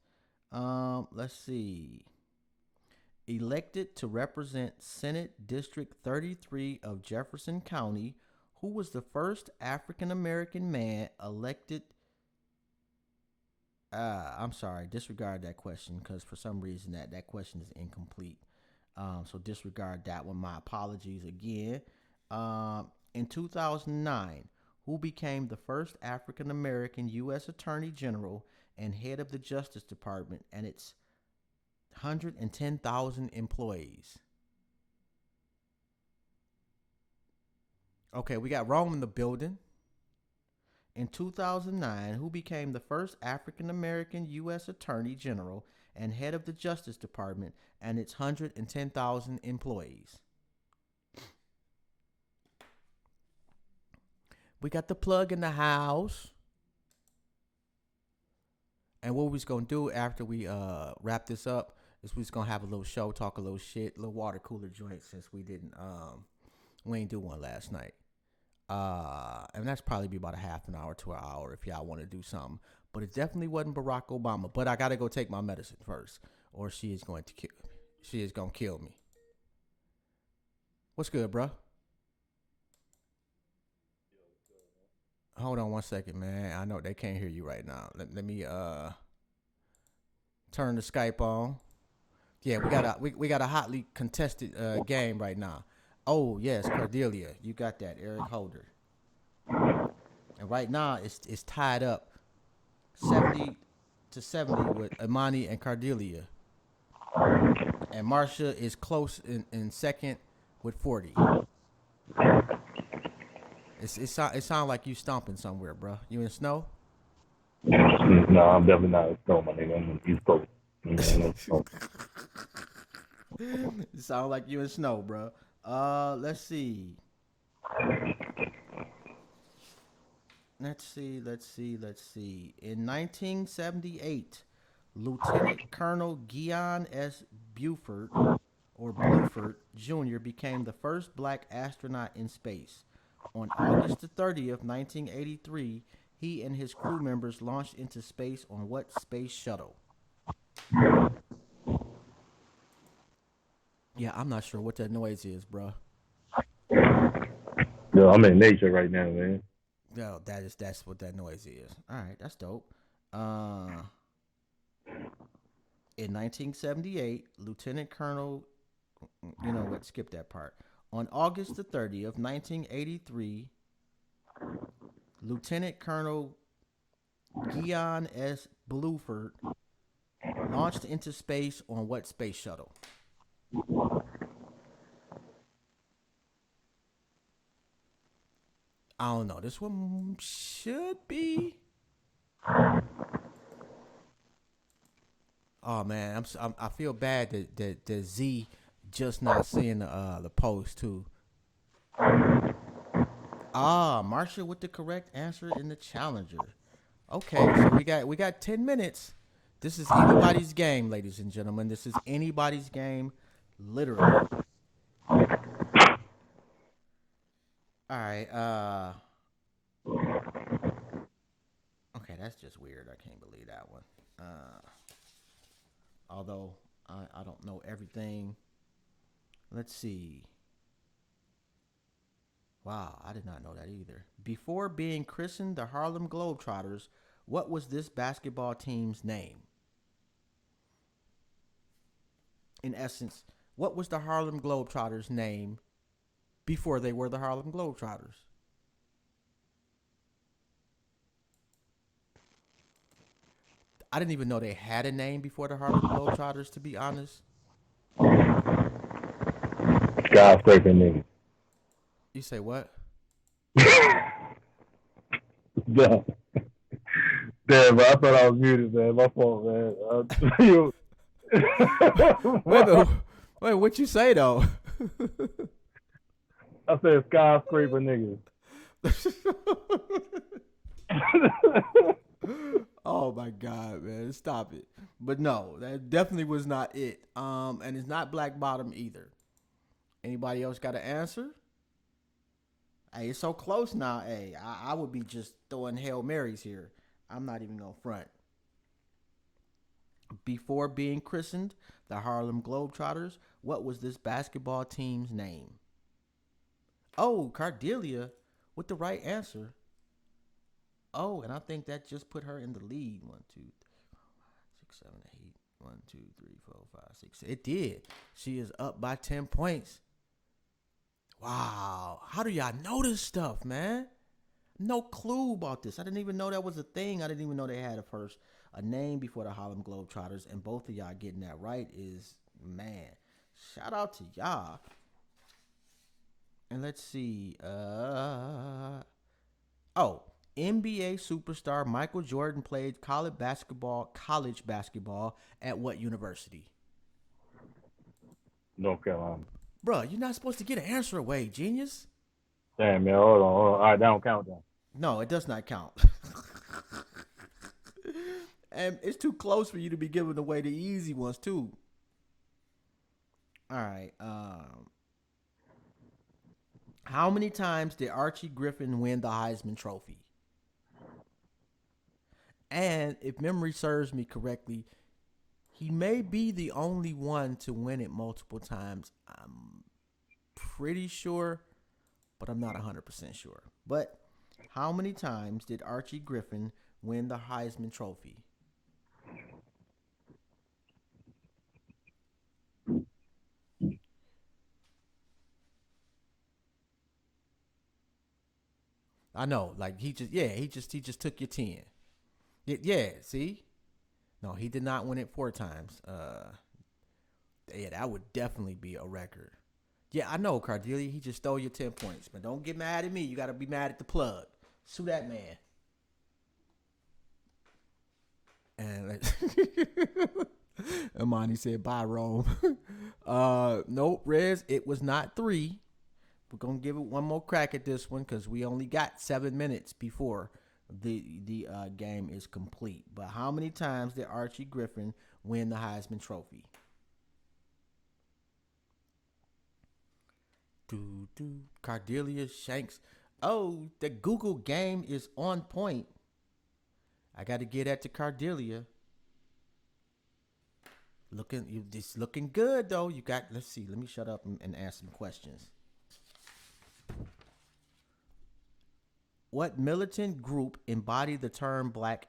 Let's see. Elected to represent Senate District 33 of Jefferson County, who was the first African American man elected? I'm sorry, disregard that question because for some reason that question is incomplete. So disregard that one. My apologies again. In 2009, who became the first African American U.S. Attorney General and head of the Justice Department and its 110,000 employees? Okay, we got Rome in the building. In 2009, who became the first African American U.S. Attorney General and head of the Justice Department and its 110,000 employees? We got the plug in the house. And what we're going to do after we wrap this up is we're just going to have a little show, talk a little shit, a little water cooler joint since we ain't do one last night. And that's probably be about a half an hour to an hour if y'all want to do something. But it definitely wasn't Barack Obama. But I got to go take my medicine first or she is going to kill me. She is going to kill me. What's good, bro? Hold on one second, man. I know they can't hear you right now. Let me turn the Skype on. Yeah, we got a hotly contested game right now. Oh yes, Cordelia, you got that, Eric Holder. And right now it's tied up 70-70 with Imani and Cordelia. And Marsha is close in second with 40. It sounds like you stomping somewhere, bro. You in snow? No, I'm definitely not in snow, my nigga. I'm on the East Coast. It sounds like you in snow, bro. Let's see. Let's see. In 1978, Lieutenant Colonel Gideon S. Buford Jr. became the first black astronaut in space. On August the 30th, 1983, he and his crew members launched into space on what space shuttle? Yeah, I'm not sure what that noise is, bro. Yo, I'm in nature right now, man. No, that's what that noise is. All right, that's dope. In 1978, Lieutenant Colonel, you know what? Skip that part. On August the 30th, 1983, Lieutenant Colonel Gideon S. Buford launched into space on what space shuttle? I don't know. This one should be. Oh man, I feel bad that Z just not seeing the post too. Marsha with the correct answer in the Challenger. Okay, so we got 10 minutes. This is anybody's game, ladies and gentlemen. This is anybody's game. Literally. All right. Okay, that's just weird. I can't believe that one. Although I don't know everything. Let's see. Wow, I did not know that either. Before being christened the Harlem Globetrotters, what was this basketball team's name? In essence, what was the Harlem Globetrotters' name before they were the Harlem Globetrotters? I didn't even know they had a name before the Harlem Globetrotters, to be honest. Skyscraper nigga. You say what? Damn, bro, I thought I was muted, man. My fault, man. Wait, wait, what you say though? I said skyscraper nigga. Oh my God, man, stop it! But no, that definitely was not it. And it's not Black Bottom either. Anybody else got an answer? Hey, it's so close now. Hey, I would be just throwing Hail Marys here. I'm not even gonna front. Before being christened the Harlem Globetrotters, what was this basketball team's name? Oh, Cardelia with the right answer. Oh, and I think that just put her in the lead. 1, 2, 3, 4, 5, 6, 7, 8. 1, 2, 3, 4, 5, 6. It did. She is up by 10 points. Wow. How do y'all know this stuff, man? No clue about this. I didn't even know that was a thing. I didn't even know they had a name before the Harlem Globetrotters. And both of y'all getting that right is, man, shout out to y'all. And let's see. NBA superstar Michael Jordan played college basketball at what university? North Carolina. Bruh, you're not supposed to get an answer away, genius. Damn, man, hold on. All right, that don't count then. No, it does not count. And it's too close for you to be giving away the easy ones too. All right. How many times did Archie Griffin win the Heisman Trophy? And if memory serves me correctly, he may be the only one to win it multiple times. I'm pretty sure, but I'm not 100% sure. But how many times did Archie Griffin win the Heisman Trophy? I know, like he just took your 10. Yeah, see? No, he did not win it 4 times. Yeah, that would definitely be a record. Yeah, I know, Cardelia. He just stole your 10 points. But don't get mad at me. You got to be mad at the plug. Sue that man. And Imani said, bye, Rome. Nope, Rez, it was not 3. We're going to give it one more crack at this one because we only got 7 minutes before the game is complete. But how many times did Archie Griffin win the Heisman Trophy? Cardelia Shanks. Oh, the Google game is on point. I got to get that to Cardelia. It's looking good though. You got. Let's see. Let me shut up and ask some questions. What militant group embodied the term black?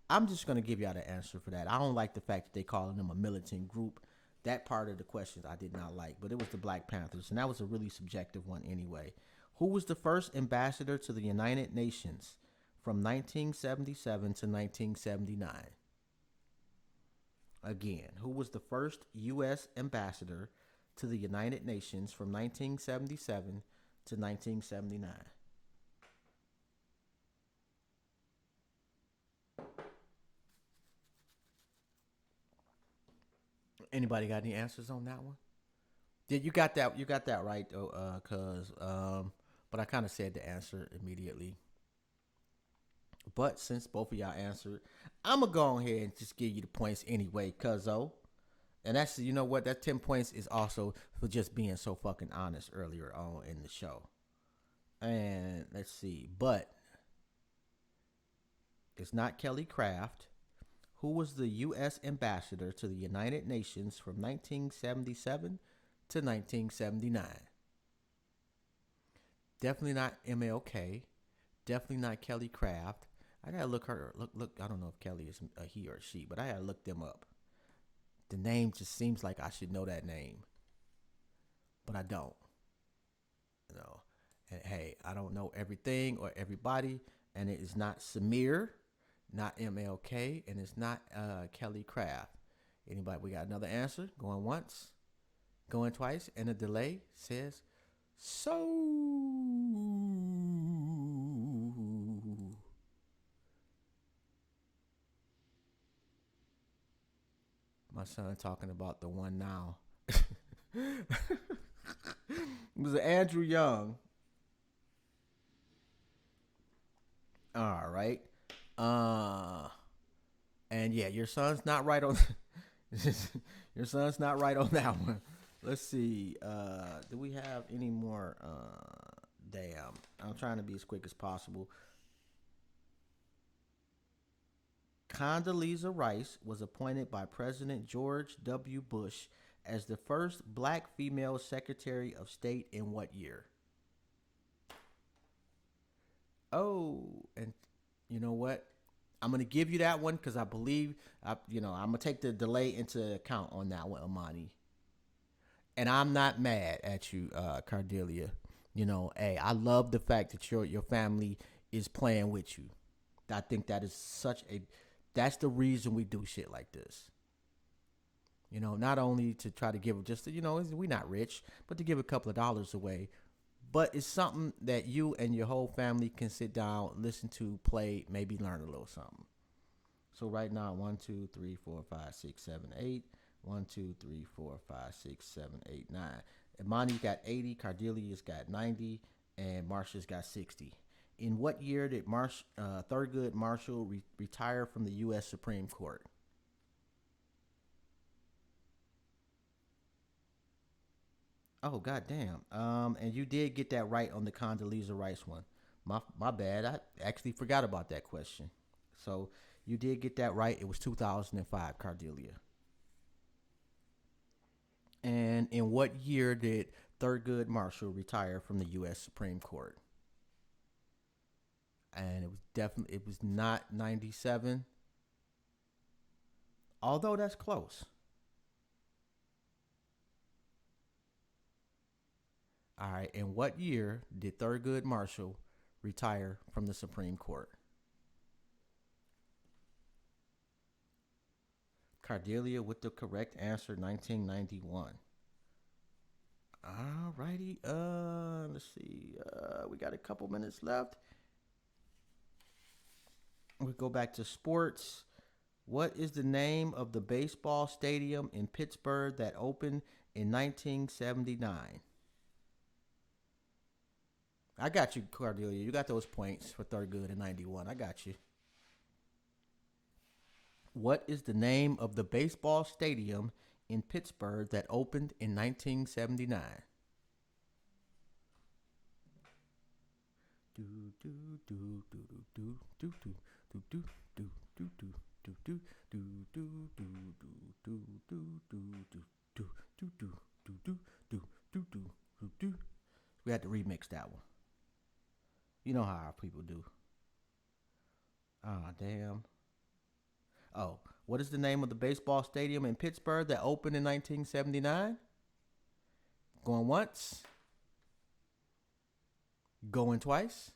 I'm just going to give y'all the answer for that. I don't like the fact that they calling them a militant group. That part of the questions I did not like, but it was the Black Panthers, and that was a really subjective one anyway. Who was the first ambassador to the United Nations from 1977 to 1979? Again, who was the first U.S. ambassador to the United Nations from 1977 to 1979? Anybody got any answers on that one? Yeah, you got that. You got that right, though, but I kind of said the answer immediately. But since both of y'all answered, I'm gonna go ahead and just give you the points anyway, cuzzo. And that's, you know what, that 10 points is also for just being so fucking honest earlier on in the show. And let's see, but it's not Kelly Craft, who was the U.S. ambassador to the United Nations from 1977 to 1979. Definitely not MLK. Definitely not Kelly Craft. I gotta look her. Look. I don't know if Kelly is a he or she, but I gotta look them up. The name just seems like I should know that name, but I don't. You know, and hey, I don't know everything or everybody, and it is not Samir, not MLK, and it's not Kelly Craft. Anybody? We got another answer. Going once, going twice, and a delay says so. My son talking about the one now. It was Andrew Young. All right. And yeah, your son's not right on your son's not right on that one. Let's see. Do we have any more damn. I'm trying to be as quick as possible. Condoleezza Rice was appointed by President George W. Bush as the first black female Secretary of State in what year? Oh, and you know what? I'm gonna give you that one because I believe I'm gonna take the delay into account on that one, Amani. And I'm not mad at you, Cardelia. You know, hey, I love the fact that your family is playing with you. I think that is that's the reason we do shit like this. You know, not only to try to give just, we're not rich, but to give a couple of dollars away. But it's something that you and your whole family can sit down, listen to, play, maybe learn a little something. So right now, 1, 2, 3, 4, 5, 6, 7, 8. 1, 2, 3, 4, 5, 6, 7, 8, 9. Imani's got 80, Cardelia's got 90, and Marsha's got 60. In what year did Thurgood Marshall retire from the U.S. Supreme Court? Oh, goddamn. And you did get that right on the Condoleezza Rice one. My bad. I actually forgot about that question. So you did get that right. It was 2005, Cardelia. And in what year did Thurgood Marshall retire from the U.S. Supreme Court? And it was not 97. Although that's close. All right. In what year did Thurgood Marshall retire from the Supreme Court? Cardelia with the correct answer, 1991. All righty. Let's see. We got a couple minutes left. We go back to sports. What is the name of the baseball stadium in Pittsburgh that opened in 1979? I got you, Cordelia. You got those points for Thurgood in 91. I got you. What is the name of the baseball stadium in Pittsburgh that opened in 1979? Do do do do do do do do do do do do do do do do do do do. We had to remix that one. You know how our people do. Ah, damn. Oh, what is the name of the baseball stadium in Pittsburgh that opened in 1979? Going once. Going twice.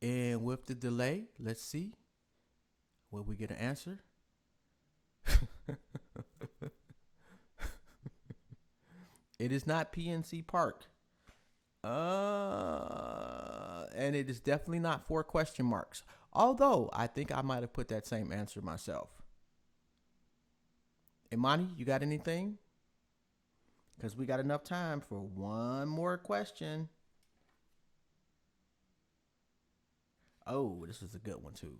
And with the delay, let's see. Will we get an answer? It is not PNC Park. And it is definitely not 4 question marks. Although, I think I might have put that same answer myself. Imani, you got anything? Because we got enough time for one more question. Oh, this is a good one too.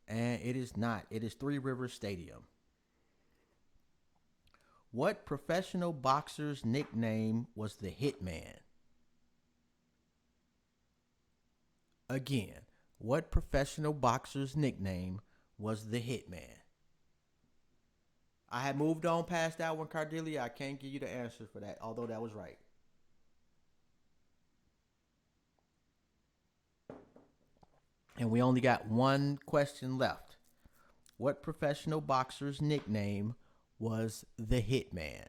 And it is not. It is Three Rivers Stadium. What professional boxer's nickname was the Hitman? Again, what professional boxer's nickname was the Hitman? I had moved on past that one, Cardelia. I can't give you the answer for that, although that was right. And we only got one question left. What professional boxer's nickname was the Hitman?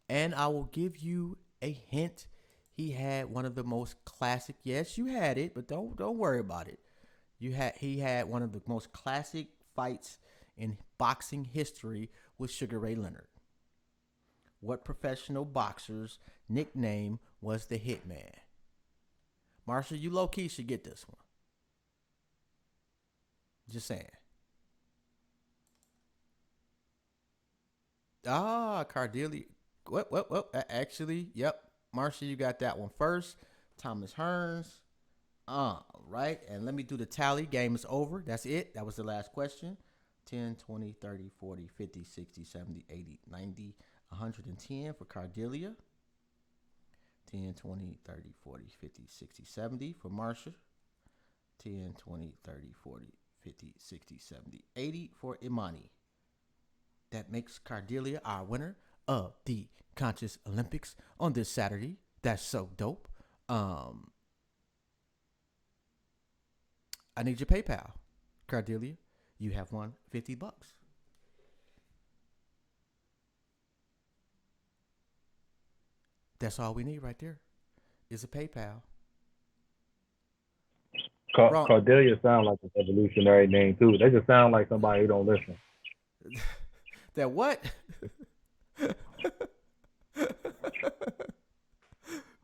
And I will give you a hint. He had one of the most classic. Yes, you had it, but don't worry about it. He had one of the most classic fights in boxing history with Sugar Ray Leonard. What professional boxer's nickname was the Hitman? Marsha, you low-key should get this one. Just saying. Cardelia. What? Actually, yep. Marsha, you got that one first. Thomas Hearns. Right. And let me do the tally. Game is over. That's it. That was the last question. 10, 20, 30, 40, 50, 60, 70, 80, 90, 110 for Cardelia. 10, 20, 30, 40, 50, 60, 70 for Marsha. 10, 20, 30, 40, 50, 60, 70, 80 for Imani. That makes Cardelia our winner of the Conscious Olympics on this Saturday. That's so dope. I need your PayPal, Cardelia. You have won $50. That's all we need right there. Is a PayPal. Cordelia sound like an evolutionary name too. They just sound like somebody who don't listen. That what?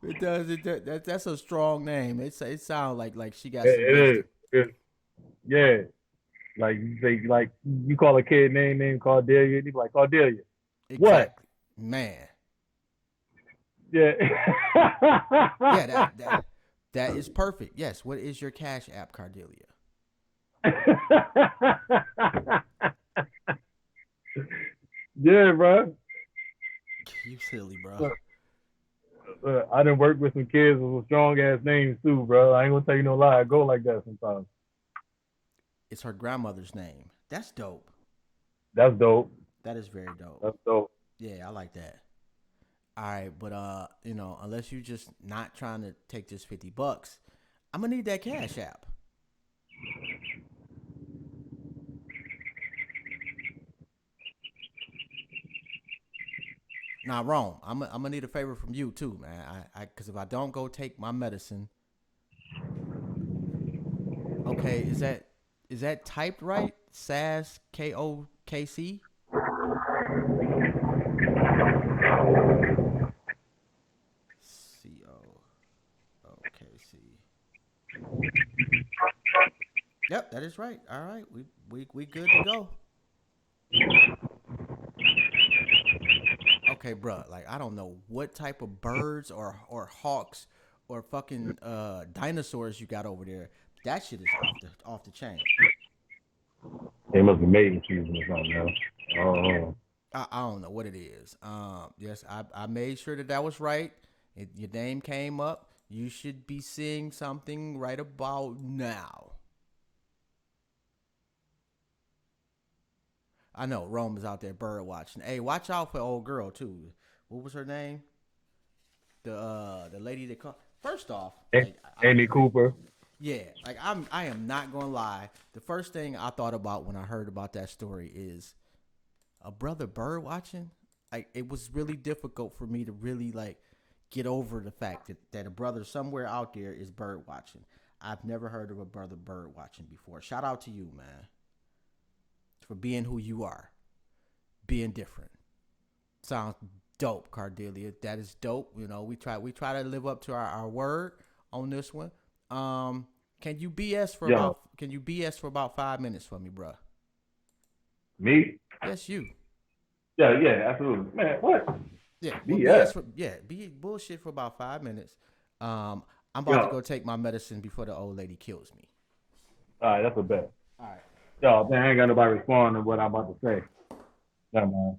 It does. That's a strong name. It sounds like she got. It is. Yeah. Like you say, like you call a kid named Cordelia, you be like Cordelia. Exactly. What? Man. Yeah. Yeah. That is perfect. Yes. What is your Cash App, Cardelia? Yeah, bro. You silly, bro. I done worked with some kids with strong ass names too, bro. I ain't gonna tell you no lie. I go like that sometimes. It's her grandmother's name. That's dope. That's dope. That is very dope. That's dope. Yeah, I like that. All right, but unless you just not trying to take this $50, I'm gonna need that Cash App. Nah, wrong. I'm gonna need a favor from you too, man. Because if I don't go take my medicine, okay, is that typed right? SAS KOKC. COOKC. Yep, that is right. All right, we good to go. Okay, bro. Like I don't know what type of birds or hawks or fucking dinosaurs you got over there. That shit is off the chain. They must be mating season or something, man. Oh. I don't know what it is. Yes, I made sure that was right. Your name came up. You should be seeing something right about now. I know Rome is out there bird watching. Hey, watch out for old girl too. What was her name? The lady that called. First off, Amy Cooper. Yeah, like I am not gonna lie. The first thing I thought about when I heard about that story is a brother bird watching. Like it was really difficult for me to really like get over the fact that a brother somewhere out there is bird watching. I've never heard of a brother bird watching before. Shout out to you, man, for being who you are, being different. Sounds dope, Cardelia. That is dope. You know, we try to live up to our word on this one. Can you BS for about 5 minutes for me, bro? Me? Yes, you. Yeah, absolutely. Man, what? Yeah, BS. Be bullshit for about 5 minutes. I'm about to go take my medicine before the old lady kills me. All right, that's a bet. All right. Yo, man, I ain't got nobody responding to what I'm about to say. Never mind.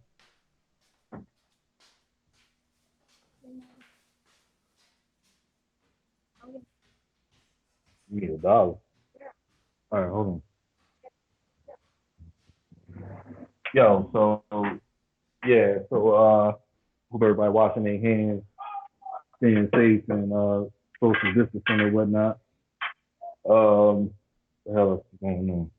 You need $1. All right, hold on. Yo, so yeah, so hope everybody washing their hands, staying safe, and social distancing and whatnot. What the hell else is going on?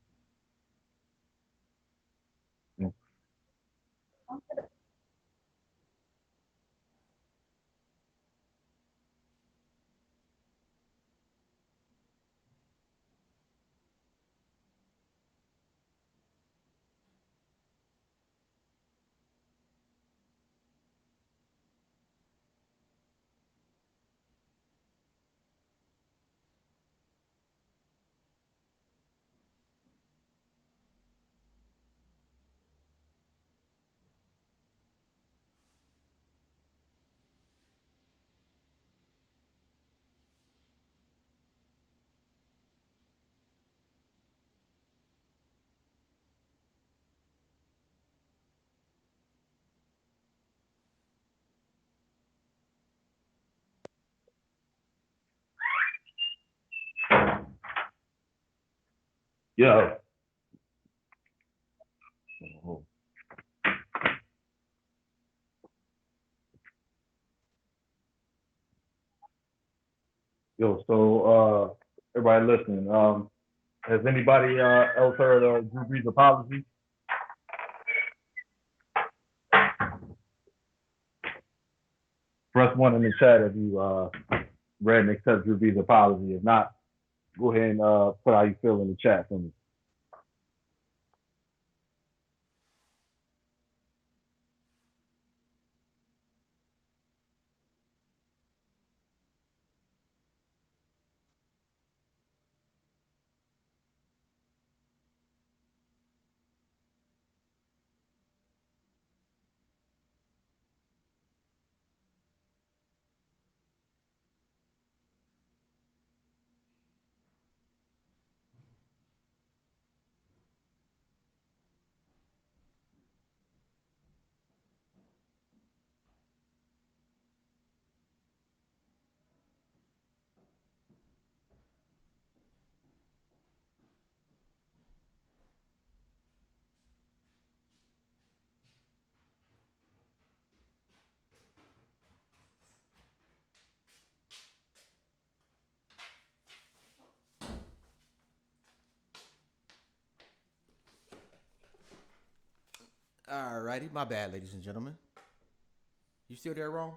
Yo. Yo, so everybody listening, has anybody else heard of Drew Brees' apology? Press one in the chat if you read and accept Drew Brees' apology. If not, go ahead and put how you feel in the chat for me. All righty, my bad, ladies and gentlemen. You still there, wrong?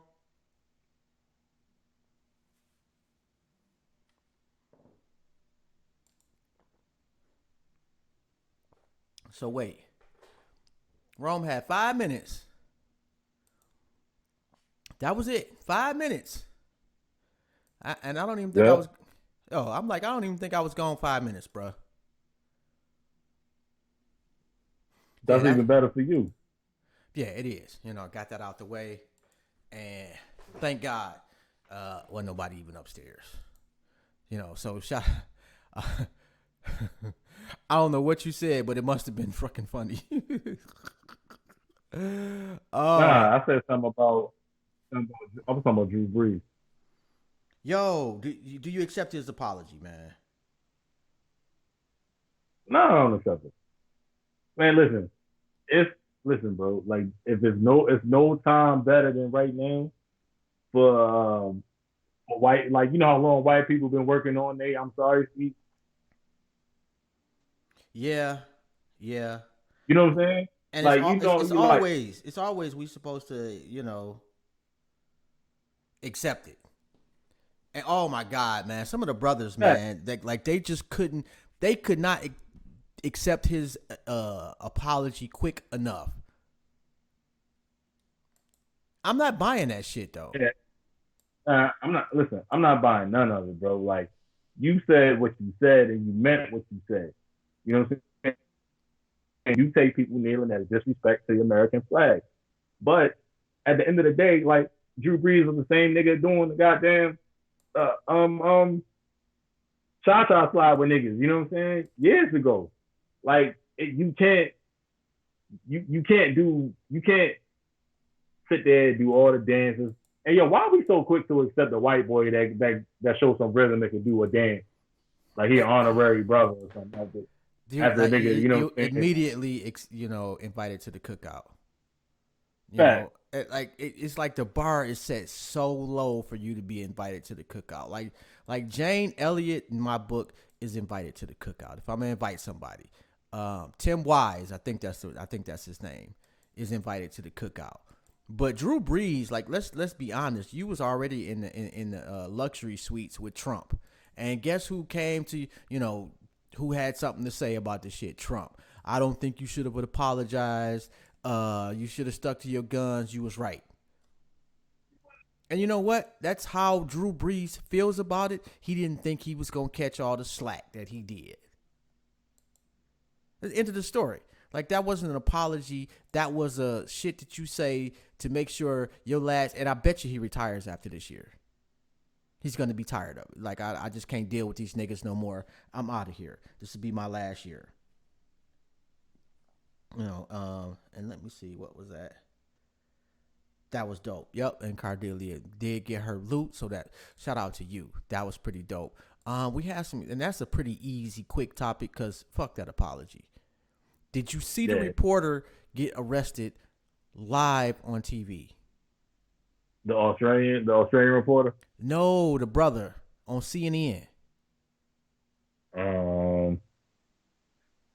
So wait, Rome had 5 minutes. That was it. 5 minutes. And I don't even think I was. Oh, I'm like, I don't even think I was gone 5 minutes, bro. That's even better for you. Yeah, it is. You know, got that out the way, and thank God, wasn't nobody even upstairs. You know, so shout. I don't know what you said, but it must have been fucking funny. Nah, I said something about. I was talking about Drew Brees. Yo, do you accept his apology, man? No, I don't accept it. Man, listen, bro. Like, if it's no time better than right now for white. Like, you know how long white people been working on they I'm sorry speech. Yeah, yeah. You know what I'm saying? And Like, you know, it's you like, always we supposed to, you know, accept it. And oh my God, man, some of the brothers, man, they just couldn't, they could not accept his apology quick enough. I'm not buying that shit though. yeah, I'm not buying none of it, bro. Like, you said what you said and you meant what you said. You know what I'm saying? And you take people kneeling as disrespect to the American flag. But at the end of the day, like, Drew Brees was the same nigga doing the goddamn cha-cha slide with niggas. You know what I'm saying? Years ago. Like, you can't sit there and do all the dances. And yo, why are we so quick to accept a white boy that shows some rhythm that can do a dance? Like he an honorary brother or something. After the nigga, you know, You immediately, invited to the cookout. fact. It's like the bar is set so low for you to be invited to the cookout. Like Jane Elliott in my book is invited to the cookout. If I'm gonna invite somebody, Tim Wise, I think that's his name, is invited to the cookout. But Drew Brees, like let's be honest, you was already in the luxury suites with Trump, and guess who came to who had something to say about this shit? Trump. I don't think you should have apologized. You should have stuck to your guns. You was right. And you know what? That's how Drew Brees feels about it. He didn't think he was going to catch all the slack that he did. That's the end of the story. Like, that wasn't an apology. That was a shit that you say to make sure your last, and I bet you he retires after this year. He's going to be tired of it. Like, I just can't deal with these niggas no more. I'm out of here. This will be my last year. And let me see, what was that? That was dope. Yep, and Cardelia did get her loot, so that shout out to you. That was pretty dope. We have some, and that's a pretty easy, quick topic because fuck that apology. Did you see the reporter get arrested live on TV? The Australian reporter? No, the brother on CNN.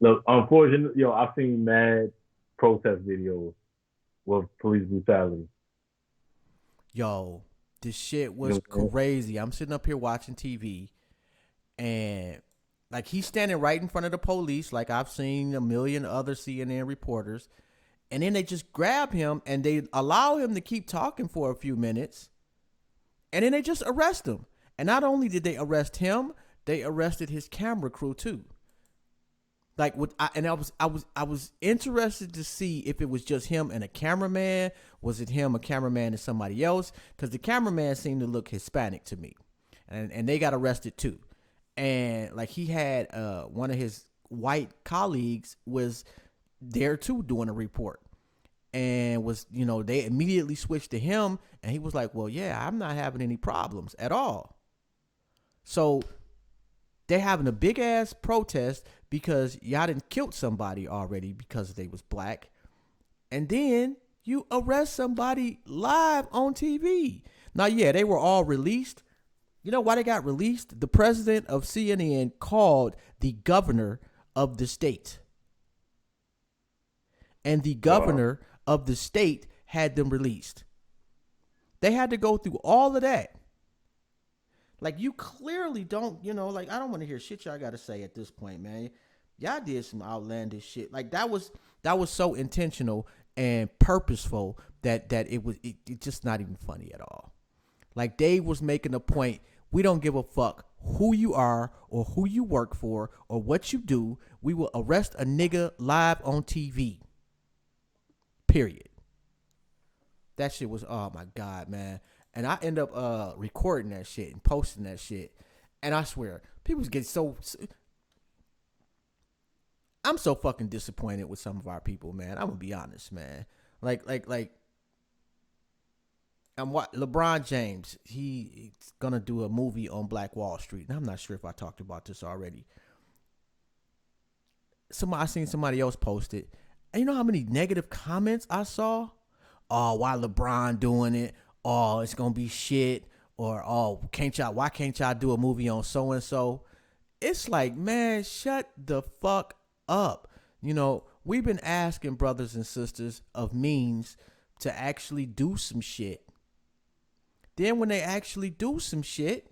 Look, unfortunately, I've seen mad protest videos with police brutality. Yo, this shit was crazy. I'm sitting up here watching TV, and like he's standing right in front of the police, like I've seen a million other CNN reporters, and then they just grab him and they allow him to keep talking for a few minutes, and then they just arrest him. And not only did they arrest him, they arrested his camera crew too. Like I was interested to see if it was just him and a cameraman. Was it him, a cameraman, and somebody else? Because the cameraman seemed to look Hispanic to me, and they got arrested too. And like he had one of his white colleagues was there too doing a report, and was they immediately switched to him, and he was like, "Well, yeah, I'm not having any problems at all." So they're having a big ass protest because y'all done killed somebody already because they was black. And then you arrest somebody live on TV. Now, yeah, they were all released. You know why they got released? The president of CNN called the governor of the state. And the governor of the state had them released. They had to go through all of that. Like, you clearly don't, like, I don't want to hear shit y'all got to say at this point, man. Y'all did some outlandish shit. Like, that was so intentional and purposeful that it just not even funny at all. Like, they was making a point. We don't give a fuck who you are or who you work for or what you do. We will arrest a nigga live on TV. Period. That shit was, oh my God, man. And I end up recording that shit and posting that shit. And I swear, people get so... I'm so fucking disappointed with some of our people, man. I'm going to be honest, man. Like, LeBron James, he's going to do a movie on Black Wall Street. And I'm not sure if I talked about this already. I seen somebody else post it. And you know how many negative comments I saw? Oh, why LeBron doing it? Oh, it's gonna be shit, or oh, why can't y'all do a movie on so and so? It's like, man, shut the fuck up. We've been asking brothers and sisters of means to actually do some shit. Then when they actually do some shit,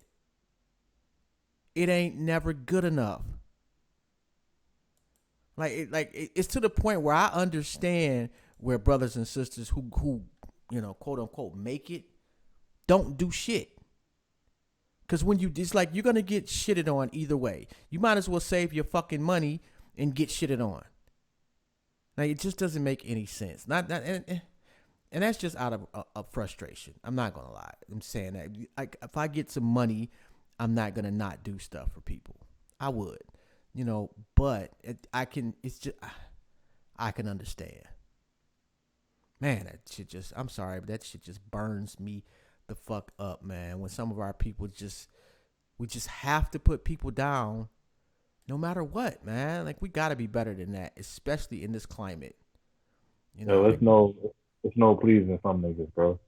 it ain't never good enough. It's to the point where I understand where brothers and sisters who quote unquote make it don't do shit. Because when it's like you're going to get shitted on either way. You might as well save your fucking money and get shitted on. Like, it just doesn't make any sense. And that's just out of frustration. I'm not going to lie. I'm saying that. Like, if I get some money, I'm not going to not do stuff for people. I would. But I can understand. Man, that shit just, I'm sorry, but that shit just burns me the fuck up, man. When some of our people we just have to put people down No matter what, man. Like we gotta be better than that, especially in this climate. You know, So like it's no pleasing some niggas, bro.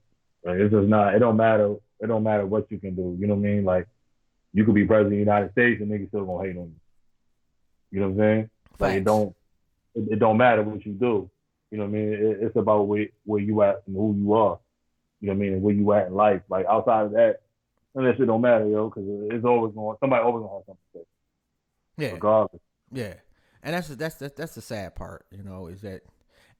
Like it's just not. It don't matter. It don't matter what you can do. You know what I mean? Like you could be president of the United States and niggas still gonna hate on you. You know what I'm saying? Like facts. it don't matter what you do. You know what I mean? It's about where you at and who you are. You know what I mean? And where you at in life. Like outside of that, none of that shit don't matter, yo, because it's always going. Somebody always gonna have something to say, Yeah, regardless. yeah. And that's the sad part. You know, is that,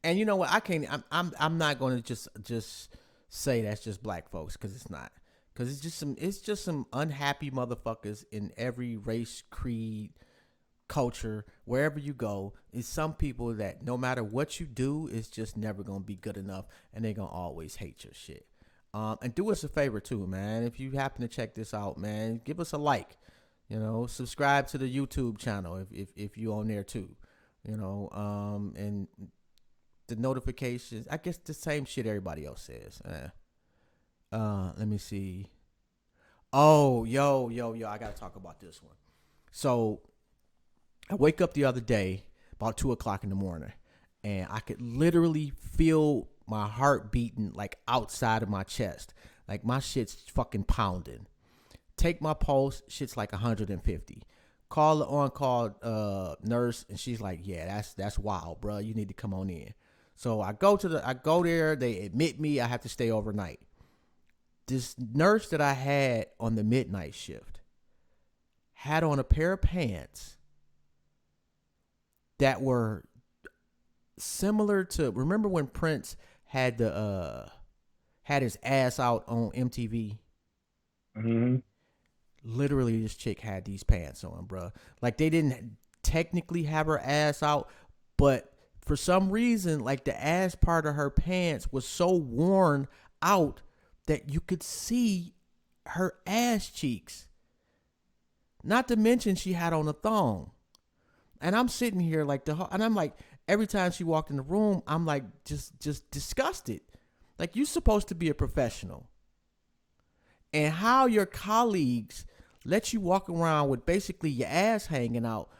and you know what? I can't. I'm not going to just say that's just black folks because it's not. Because it's just some unhappy motherfuckers in every race, creed, culture, wherever you go. Is some people that no matter what you do, it's just never gonna be good enough, and they're gonna always hate your shit. And do us a favor too, man. If you happen to check this out, man, give us a like. You know, subscribe to the YouTube channel if you on there too. You know, and the notifications. I guess the same shit everybody else says. Let me see. Oh, yo, I gotta talk about this one. So I wake up the other day about 2:00 in the morning, and I could literally feel my heart beating like outside of my chest. Like my shit's fucking pounding. Take my pulse, shit's like 150. Call the on-call nurse, and she's like, "Yeah, that's wild, bro. You need to come on in." So I go there. They admit me. I have to stay overnight. This nurse that I had on the midnight shift had on a pair of pants that were similar to, remember when Prince had had his ass out on MTV? Mm-hmm. Literally, this chick had these pants on, bro. Like they didn't technically have her ass out, but for some reason, like the ass part of her pants was so worn out that you could see her ass cheeks. Not to mention she had on a thong. And I'm sitting here like and I'm like, every time she walked in the room, I'm like just disgusted. Like, you're supposed to be a professional. And how your colleagues let you walk around with basically your ass hanging out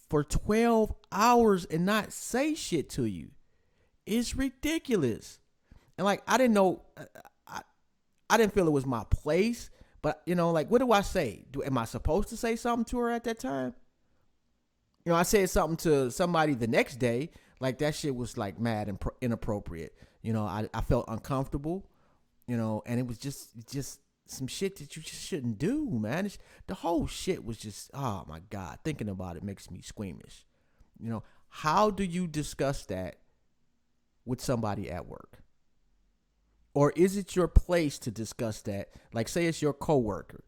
for 12 hours and not say shit to you is ridiculous. And like, I didn't know, I didn't feel it was my place, but you know, like, what do I say? Am I supposed to say something to her at that time? You know, I said something to somebody the next day, like that shit was like mad and inappropriate. You know, I felt uncomfortable, you know, and it was just some shit that you just shouldn't do, man. The whole shit was just, oh my God, thinking about it makes me squeamish. You know, how do you discuss that with somebody at work? Or is it your place to discuss that? Like, say it's your coworker.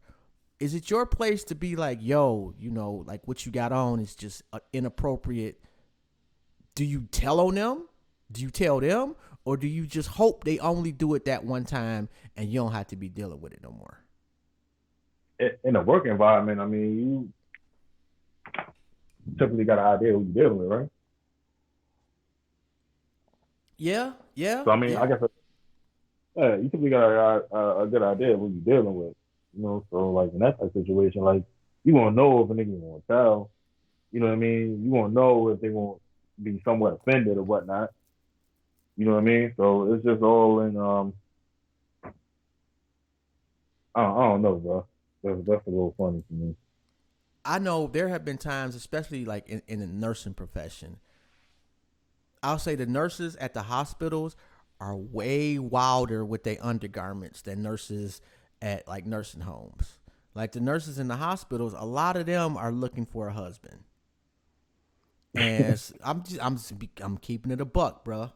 Is it your place to be like, yo, you know, like what you got on is just inappropriate? Do you tell on them? Do you tell them? Or do you just hope they only do it that one time and you don't have to be dealing with it no more? In a work environment, I mean, you typically got an idea who you're dealing with, right? Yeah. So I mean, I guess you typically got a good idea of who you're dealing with, you know. So like in that type of situation, like you won't know if a nigga gonna tell, you know what I mean? You won't know if they gonna be somewhat offended or whatnot. You know what I mean? So it's just all in I don't know, bro. That's a little funny to me. I know there have been times, especially like in the nursing profession, I'll say the nurses at the hospitals are way wilder with their undergarments than nurses at like nursing homes. Like the nurses in the hospitals, a lot of them are looking for a husband. And I'm keeping it a buck, bro.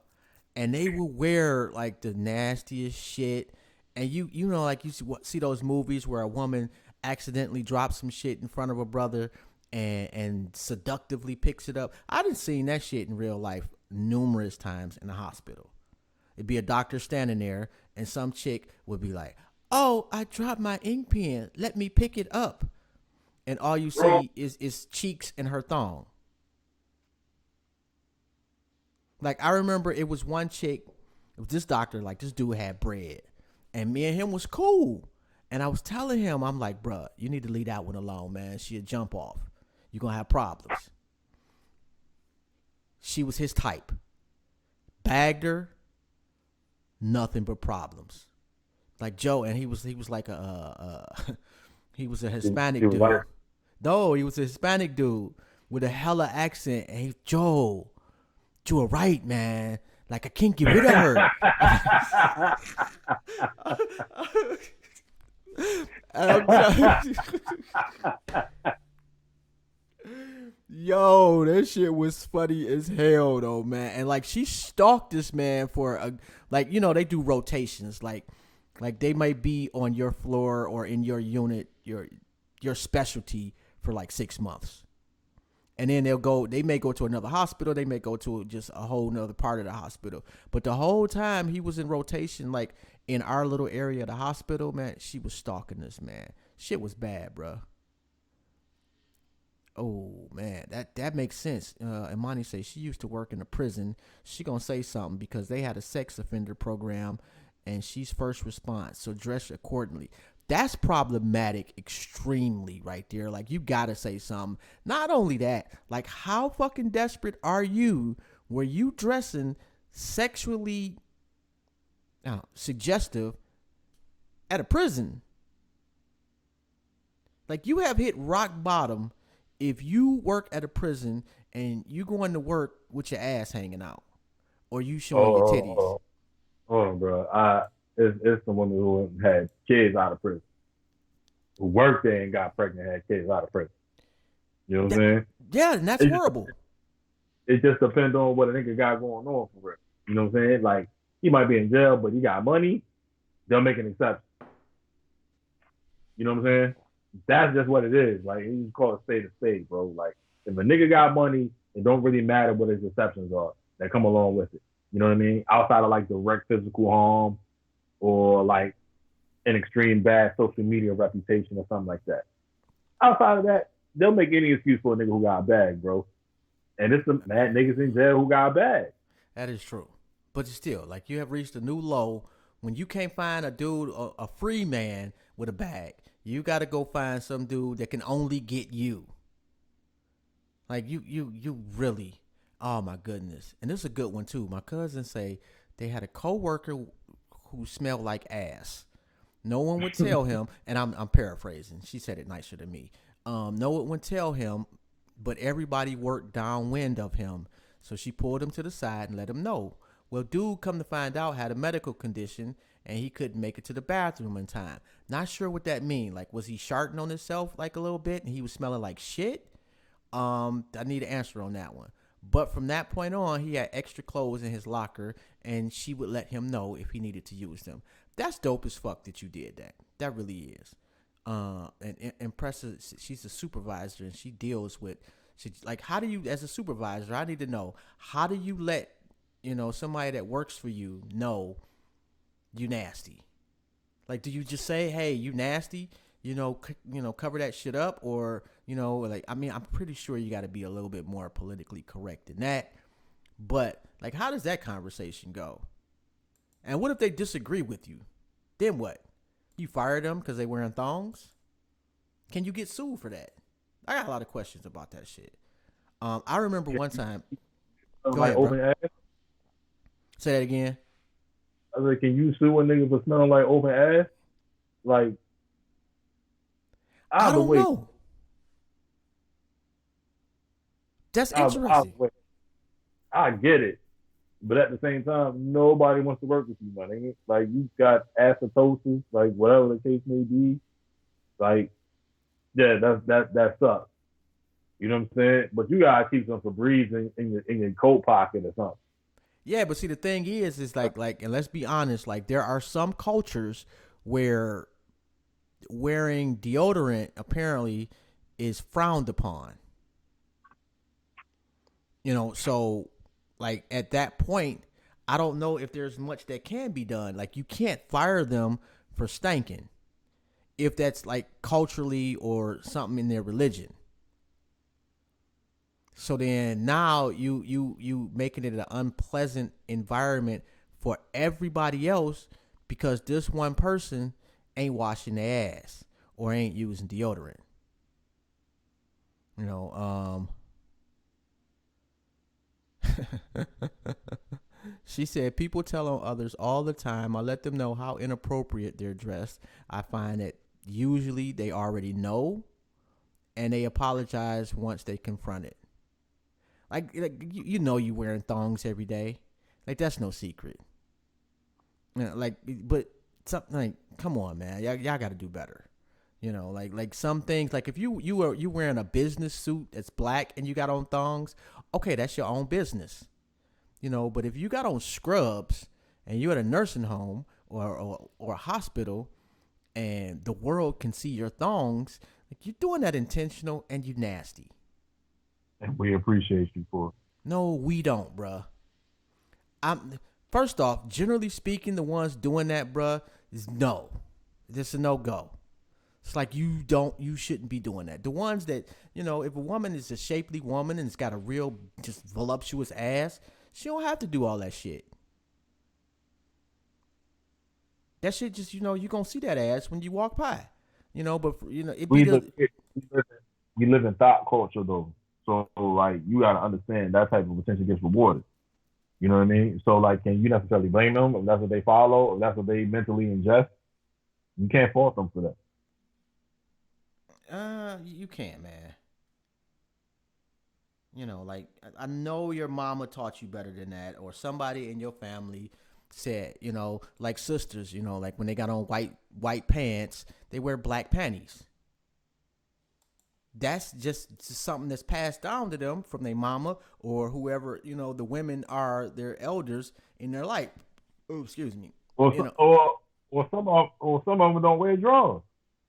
And they will wear like the nastiest shit. And you know, like you see those movies where a woman accidentally drops some shit in front of a brother and seductively picks it up. I done seen that shit in real life numerous times in the hospital. It'd be a doctor standing there and some chick would be like, "Oh, I dropped my ink pen. Let me pick it up." And all you see is cheeks and her thong. Like, I remember it was one chick, it was this doctor, like this dude had bread. And me and him was cool. And I was telling him, I'm like, bruh, you need to leave that one alone, man. She'll jump off. you're going to have problems. She was his type. Bagged her, nothing but problems. Like Joe, and he was like he was a Hispanic dude. White. No, he was a Hispanic dude with a hella accent. And you were right, man. Like, I can't get rid of her. Yo, that shit was funny as hell, though, man. And like, she stalked this man for like, you know, they do rotations. Like they might be on your floor or in your unit, your specialty for like 6 months. And then they may go to another hospital. They may go to just a whole nother part of the hospital. But the whole time he was in rotation, like in our little area of the hospital, man, she was stalking this man. Shit was bad, bro. Oh, man, that makes sense. Imani says she used to work in a prison. She gonna say something because they had a sex offender program and she's first response. So dress accordingly. That's problematic extremely right there. Like, you got to say something. Not only that, like, how fucking desperate are you where you dressing sexually suggestive at a prison? Like, you have hit rock bottom if you work at a prison and you going to work with your ass hanging out or you showing your titties. Hold on, bro. It's the woman who had kids out of prison, who worked there and got pregnant and had kids out of prison. You know what I'm saying? Yeah, and that's horrible. It just depends on what a nigga got going on for real. You know what I'm saying? Like, he might be in jail, but he got money. They'll make an exception. You know what I'm saying? That's just what it is. Like, you just call it state to state, bro. Like, if a nigga got money, it don't really matter what his exceptions are that come along with it. You know what I mean? Outside of like direct physical harm or like an extreme bad social media reputation or something like that. Outside of that, they'll make any excuse for a nigga who got a bag, bro. And it's some mad niggas in jail who got a bag. That is true. But still, like, you have reached a new low when you can't find a dude, a free man with a bag. You got to go find some dude that can only get you. Like, you really, oh my goodness. And this is a good one too. My cousin say they had a coworker who smelled like ass. No one would tell him, and I'm paraphrasing. She said it nicer than me. No one would tell him, but everybody worked downwind of him. So she pulled him to the side and let him know. Well, dude, come to find out, had a medical condition, and he couldn't make it to the bathroom in time. Not sure what that mean. Like, was he sharting on himself like a little bit, and he was smelling like shit? I need an answer on that one. But from that point on, he had extra clothes in his locker, and she would let him know if he needed to use them. That's dope as fuck that you did that. That really is. And impressive. She's a supervisor, and she deals with, like, how do you, as a supervisor, I need to know, how do you let, somebody that works for you know you nasty? Like, do you just say, hey, you nasty? Cover that shit up, or, like, I mean, I'm pretty sure you got to be a little bit more politically correct than that. But, like, how does that conversation go? And what if they disagree with you? Then what? You fire them because they wearing thongs? Can you get sued for that? I got a lot of questions about that shit. I remember one time. Go ahead, open bro. ass? Say that again. I was like, can you sue a nigga for smelling like open ass? Like, I don't know. That's interesting. I get it. But at the same time, nobody wants to work with you, man. Like, you got acidosis, like, whatever the case may be. Like, yeah, that sucks. You know what I'm saying? But you gotta keep some Febreze in your coat pocket or something. Yeah, but see, the thing is like, and let's be honest, like, there are some cultures where wearing deodorant apparently is frowned upon. So, like, at that point, I don't know if there's much that can be done. Like, you can't fire them for stinking if that's, like, culturally or something in their religion. So then now you making it an unpleasant environment for everybody else because this one person ain't washing their ass or ain't using deodorant. You know, she said, people tell on others all the time. I let them know how inappropriate they're dressed. I find that usually they already know and they apologize once they confront it. Like you know you wearing thongs every day. Like that's no secret. You know, like but something like come on man, y'all got to do better. You know, like some things like if you wearing a business suit that's black and you got on thongs, okay, that's your own business. You know, but if you got on scrubs and you're at a nursing home or a hospital and the world can see your thongs, like you're doing that intentional and you nasty. And we appreciate you for it. No, we don't, bruh. I'm first off, generally speaking, the ones doing that, bruh, is no. This is a no go. It's like you shouldn't be doing that. The ones that, you know, if a woman is a shapely woman and it's got a real just voluptuous ass, she don't have to do all that shit. That shit just, you know, you gonna see that ass when you walk by. You know, but you know, it be We live in thought culture though. So like you gotta understand that type of attention gets rewarded. You know what I mean? So like can you necessarily blame them if that's what they follow, if that's what they mentally ingest? You can't fault them for that. You can't, man. You know, like I know your mama taught you better than that, or somebody in your family said, you know, like sisters, you know, like when they got on white pants, they wear black panties. That's just something that's passed down to them from their mama or whoever, you know, the women are their elders in their life. Oh, excuse me. Or You know, or some of them don't wear drawers.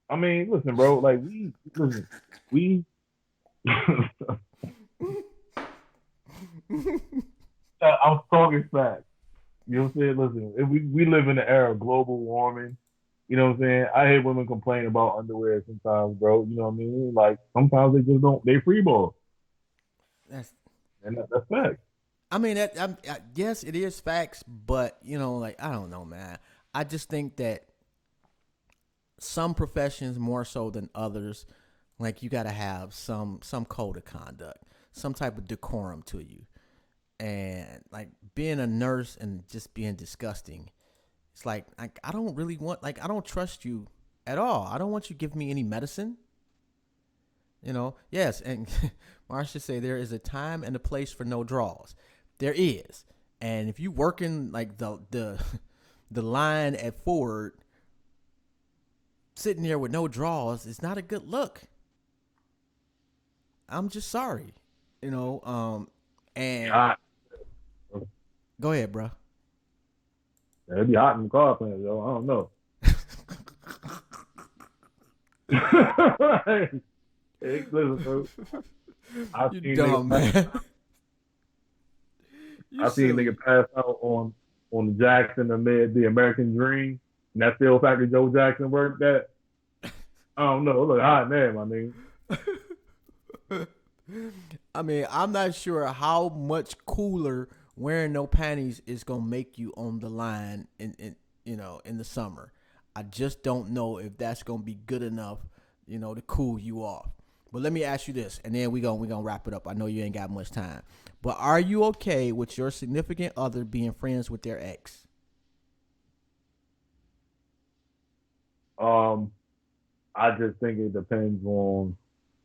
I mean, listen, bro, like we I'm talking facts. You know what I'm saying? Listen, if we live in the era of global warming. You know what I'm saying? I hear women complain about underwear sometimes, bro. You know what I mean? Like sometimes they just don't. They free ball, that's. and that's facts. I mean, yes, it is facts, but you know, like I don't know, man. I just think that some professions more so than others, like you got to have some code of conduct, some type of decorum to you, and like being a nurse and just being disgusting. It's like I don't really want, like I don't trust you at all. I don't want you to give me any medicine. You know, yes, and Marsha say there is a time and a place for no draws. There is, and if you working like the line at Ford, sitting there with no draws, it's not a good look. I'm just sorry, you know. And go ahead, bro. It'd be hot in the car plant, yo. I don't know. Hey, listen, bro. You dumb, man. I seen a nigga pass out on the Jackson, the American Dream, and that Steel Factory Joe Jackson worked at. I don't know. It look hot in there, my nigga. I mean, I'm not sure how much cooler wearing no panties is gonna make you on the line in you know in the summer. I just don't know if that's gonna be good enough, you know, to cool you off. But let me ask you this, and then we gonna wrap it up. I know you ain't got much time, but are you okay with your significant other being friends with their ex? I just think it depends on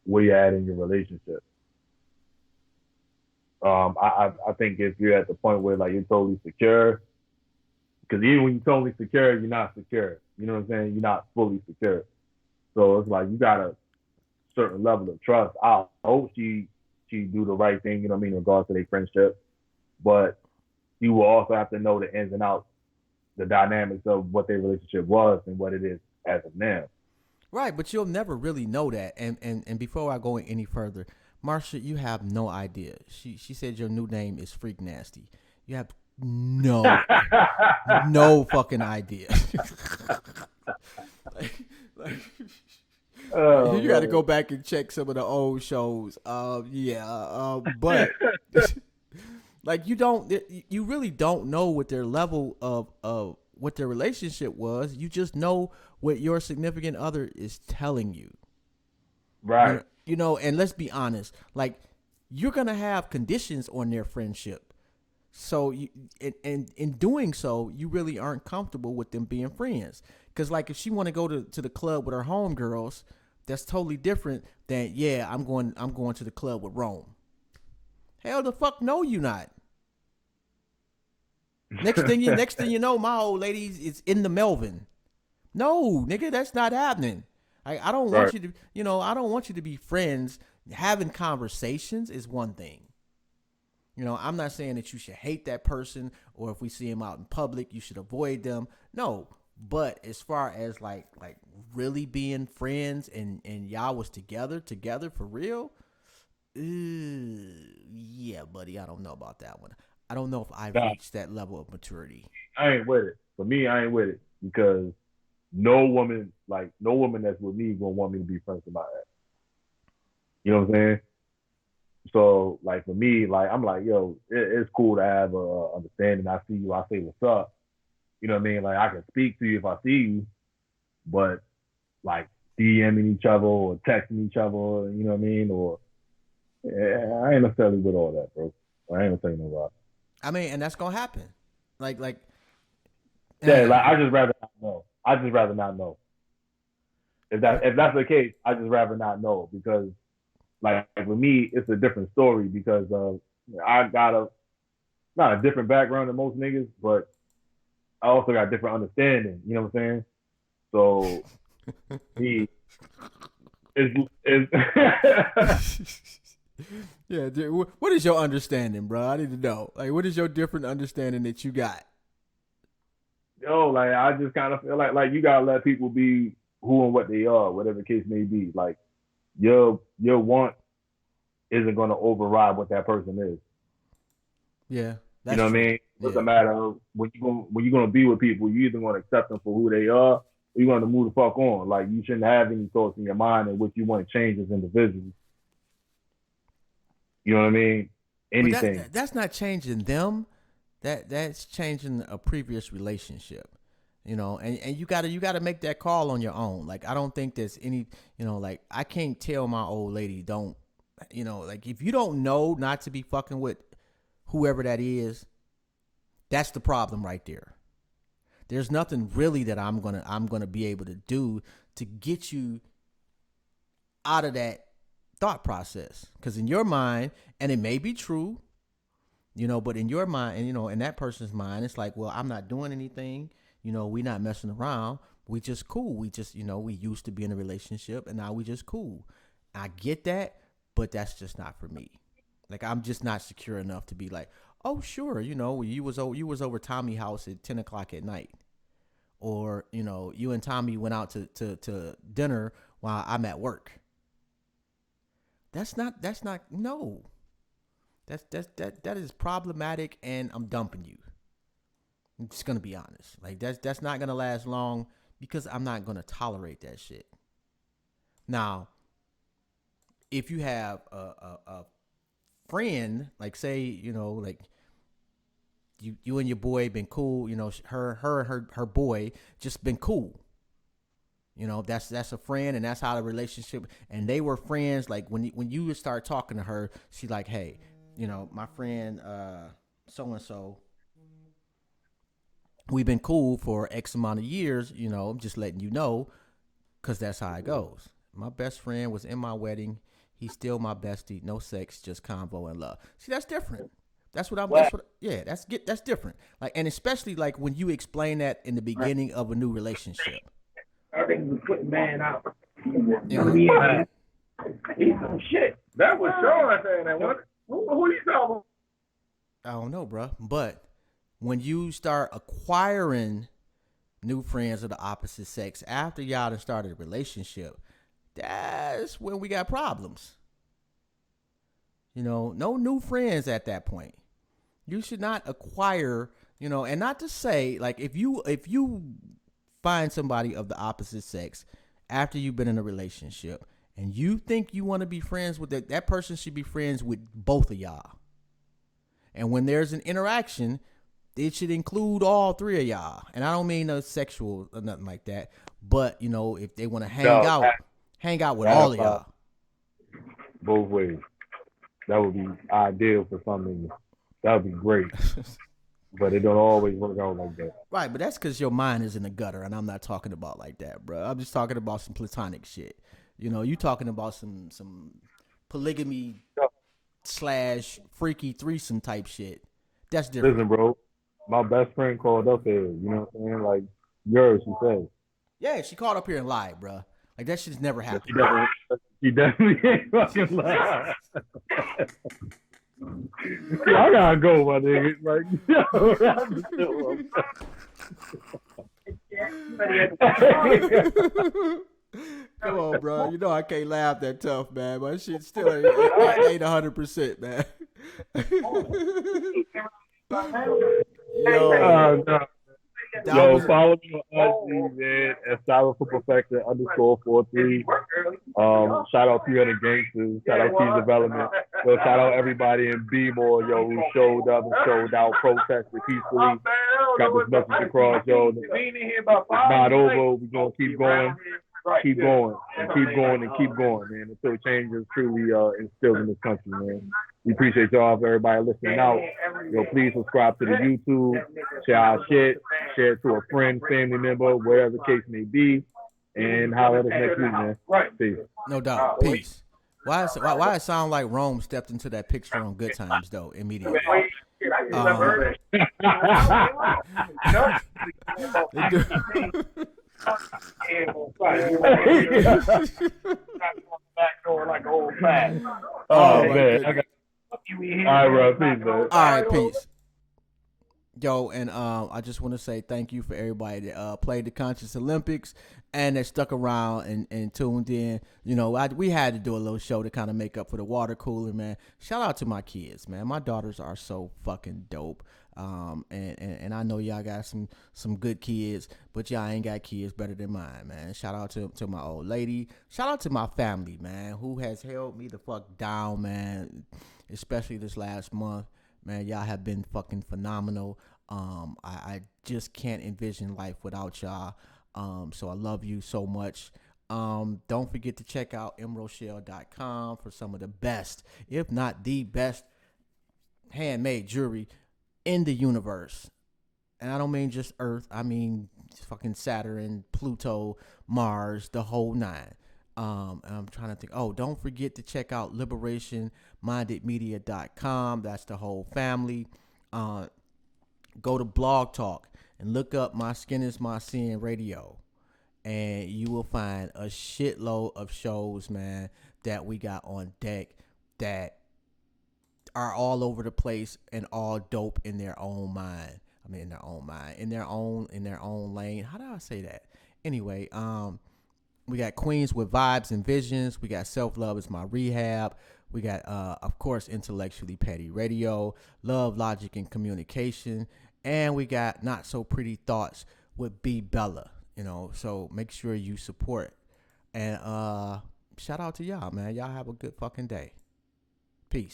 where you're at in your relationship. I think if you're at the point where like you're totally secure, because even when you're totally secure, you're not secure. You know what I'm saying? You're not fully secure. So it's like you got a certain level of trust. I hope she do the right thing, you know what I mean, in regards to their friendship. But you will also have to know the ins and outs, the dynamics of what their relationship was and what it is as of now. Right, but you'll never really know that. And before I go any further, Marsha, you have no idea. She said your new name is Freak Nasty. You have no fucking idea. You got to go back and check some of the old shows. But like you really don't know what their level of what their relationship was. You just know what your significant other is telling you. Right. You know, and let's be honest, like you're gonna have conditions on their friendship. So you, and in doing so, you really aren't comfortable with them being friends. Because like if she want to go to the club with her homegirls, that's totally different than yeah, I'm going to the club with Rome. Hell the fuck no, you not. Next thing you know, my old lady is in the Melvin. No, nigga, that's not happening. I don't want you to, I don't want you to be friends. Having conversations is one thing. I'm not saying that you should hate that person or if we see them out in public, you should avoid them. No, but as far as like really being friends and y'all was together for real, yeah, buddy, I don't know about that one. I don't know if I've reached that level of maturity. I ain't with it. For me, I ain't with it because no woman that's with me gonna want me to be friends with my ex. You know what I'm saying? So like for me, like I'm like, yo, it's cool to have a understanding. I see you, I say what's up. You know what I mean? Like I can speak to you if I see you, but like DMing each other or texting each other, you know what I mean? Or I ain't necessarily with all that, bro. I ain't gonna say no about it. I mean, and that's gonna happen. Like yeah, like I just rather not know. I just rather not know. If that's the case, I just rather not know because like with me, it's a different story because I got not a different background than most niggas, but I also got different understanding. You know what I'm saying? So he is. Yeah, dude, what is your understanding, bro? I need to know. Like, what is your different understanding that you got? Yo, like I just kind of feel like you gotta let people be who and what they are, whatever the case may be. Like your want isn't gonna override what that person is. Yeah, you know what I mean. It doesn't matter when you're gonna be with people. You either gonna accept them for who they are, or you're gonna move the fuck on. Like you shouldn't have any thoughts in your mind and what you want to change as individuals. You know what I mean? Anything. That's not changing them. That's changing a previous relationship. And you gotta make that call on your own. Like I don't think there's any, like I can't tell my old lady don't, like if you don't know not to be fucking with whoever that is, that's the problem right there. There's nothing really that I'm gonna be able to do to get you out of that thought process. Because in your mind, and it may be true, but in your mind, and in that person's mind, it's like, well, I'm not doing anything. We not messing around. We just cool. We just, we used to be in a relationship, and now we just cool. I get that, but that's just not for me. Like I'm just not secure enough to be like, oh sure, you was over Tommy's house at 10 o'clock at night, or you and Tommy went out to dinner while I'm at work. That is problematic, and I'm dumping you. I'm just gonna be honest. Like that's not gonna last long because I'm not gonna tolerate that shit. Now, if you have a friend, like say, like you and your boy been cool, her boy just been cool. That's a friend, and that's how the relationship. And they were friends. Like when you would start talking to her, she like, hey, my friend so and so, we've been cool for X amount of years. I'm just letting you know, cause that's how it goes. My best friend was in my wedding. He's still my bestie. No sex, just convo and love. See, that's different. That's different. Like, and especially like when you explain that in the beginning of a new relationship. I think we put man out. Yeah. He's some shit. That was Sean saying that one. Who you talking? I don't know, bro. But when you start acquiring new friends of the opposite sex after y'all done started a relationship, that's when we got problems. No new friends at that point. You should not acquire, and not to say like if you find somebody of the opposite sex after you've been in a relationship and you think you want to be friends with that person should be friends with both of y'all. And when there's an interaction, it should include all three of y'all. And I don't mean no sexual or nothing like that, but if they want to hang out with all of y'all. both ways. That would be ideal for some niggas. That would be great. But it don't always work out like that. Right, but that's because your mind is in the gutter, and I'm not talking about like that, bro. I'm just talking about some platonic shit. You know, you talking about some polygamy slash freaky threesome type shit. That's different. Listen, bro, my best friend called up here. You know what I'm saying? Like, yours, she said. Yeah, she called up here and lied, bro. Like that shit's never But happened. she definitely ain't fucking lying. I gotta go, my nigga. Like, yo, I'm Come on, bro. You know I can't laugh that tough, man. My shit still ain't 100%, man. Yo, no. that Yo, was follow me on IG, man, at Silent for Perfection _43. Shout out 300 Gangsters. Shout out Keys Development. Yo, shout out everybody in B-More, yo, who showed up and showed out, protested peacefully. Got this message across, yo. It's not over. We're going to keep going. Keep going and keep going and keep going, man, until change is truly instilled in this country, man. We appreciate y'all for everybody listening out. Yo, please subscribe to the YouTube, share our shit, share it to a friend, family member, whatever the case may be, and holler at us next week, man. Peace. no doubt. Peace. Why it sound like Rome stepped into that picture on Good Times though immediately? Oh, man. All right, bro. Peace, man. All right, peace. Yo, and I just want to say thank you for everybody that played the Conscious Olympics and that stuck around and tuned in. You know, we had to do a little show to kind of make up for the water cooler, man. Shout out to my kids, man. My daughters are so fucking dope. And I know y'all got some good kids, but y'all ain't got kids better than mine, man. Shout out to my old lady. Shout out to my family, man, who has held me the fuck down, man, especially this last month. Man, y'all have been fucking phenomenal. I just can't envision life without y'all. So I love you so much. Don't forget to check out emeraldshell.com for some of the best, if not the best, handmade jewelry in the universe. And I don't mean just Earth. I mean fucking Saturn, Pluto, Mars, the whole nine. And I'm trying to think. Oh, don't forget to check out liberationmindedmedia.com. That's the whole family. Go to Blog Talk and look up My Skin Is My Sin Radio. And you will find a shitload of shows, man, that we got on deck that are all over the place and all dope in their own mind. I mean, in their own mind, in their own lane. How do I say that? Anyway, we got Queens with Vibes and Visions. We got Self Love Is My Rehab. We got, of course, Intellectually Petty Radio, Love, Logic, and Communication. And we got Not So Pretty Thoughts with B. Bella. You know, so make sure you support. And shout out to y'all, man. Y'all have a good fucking day.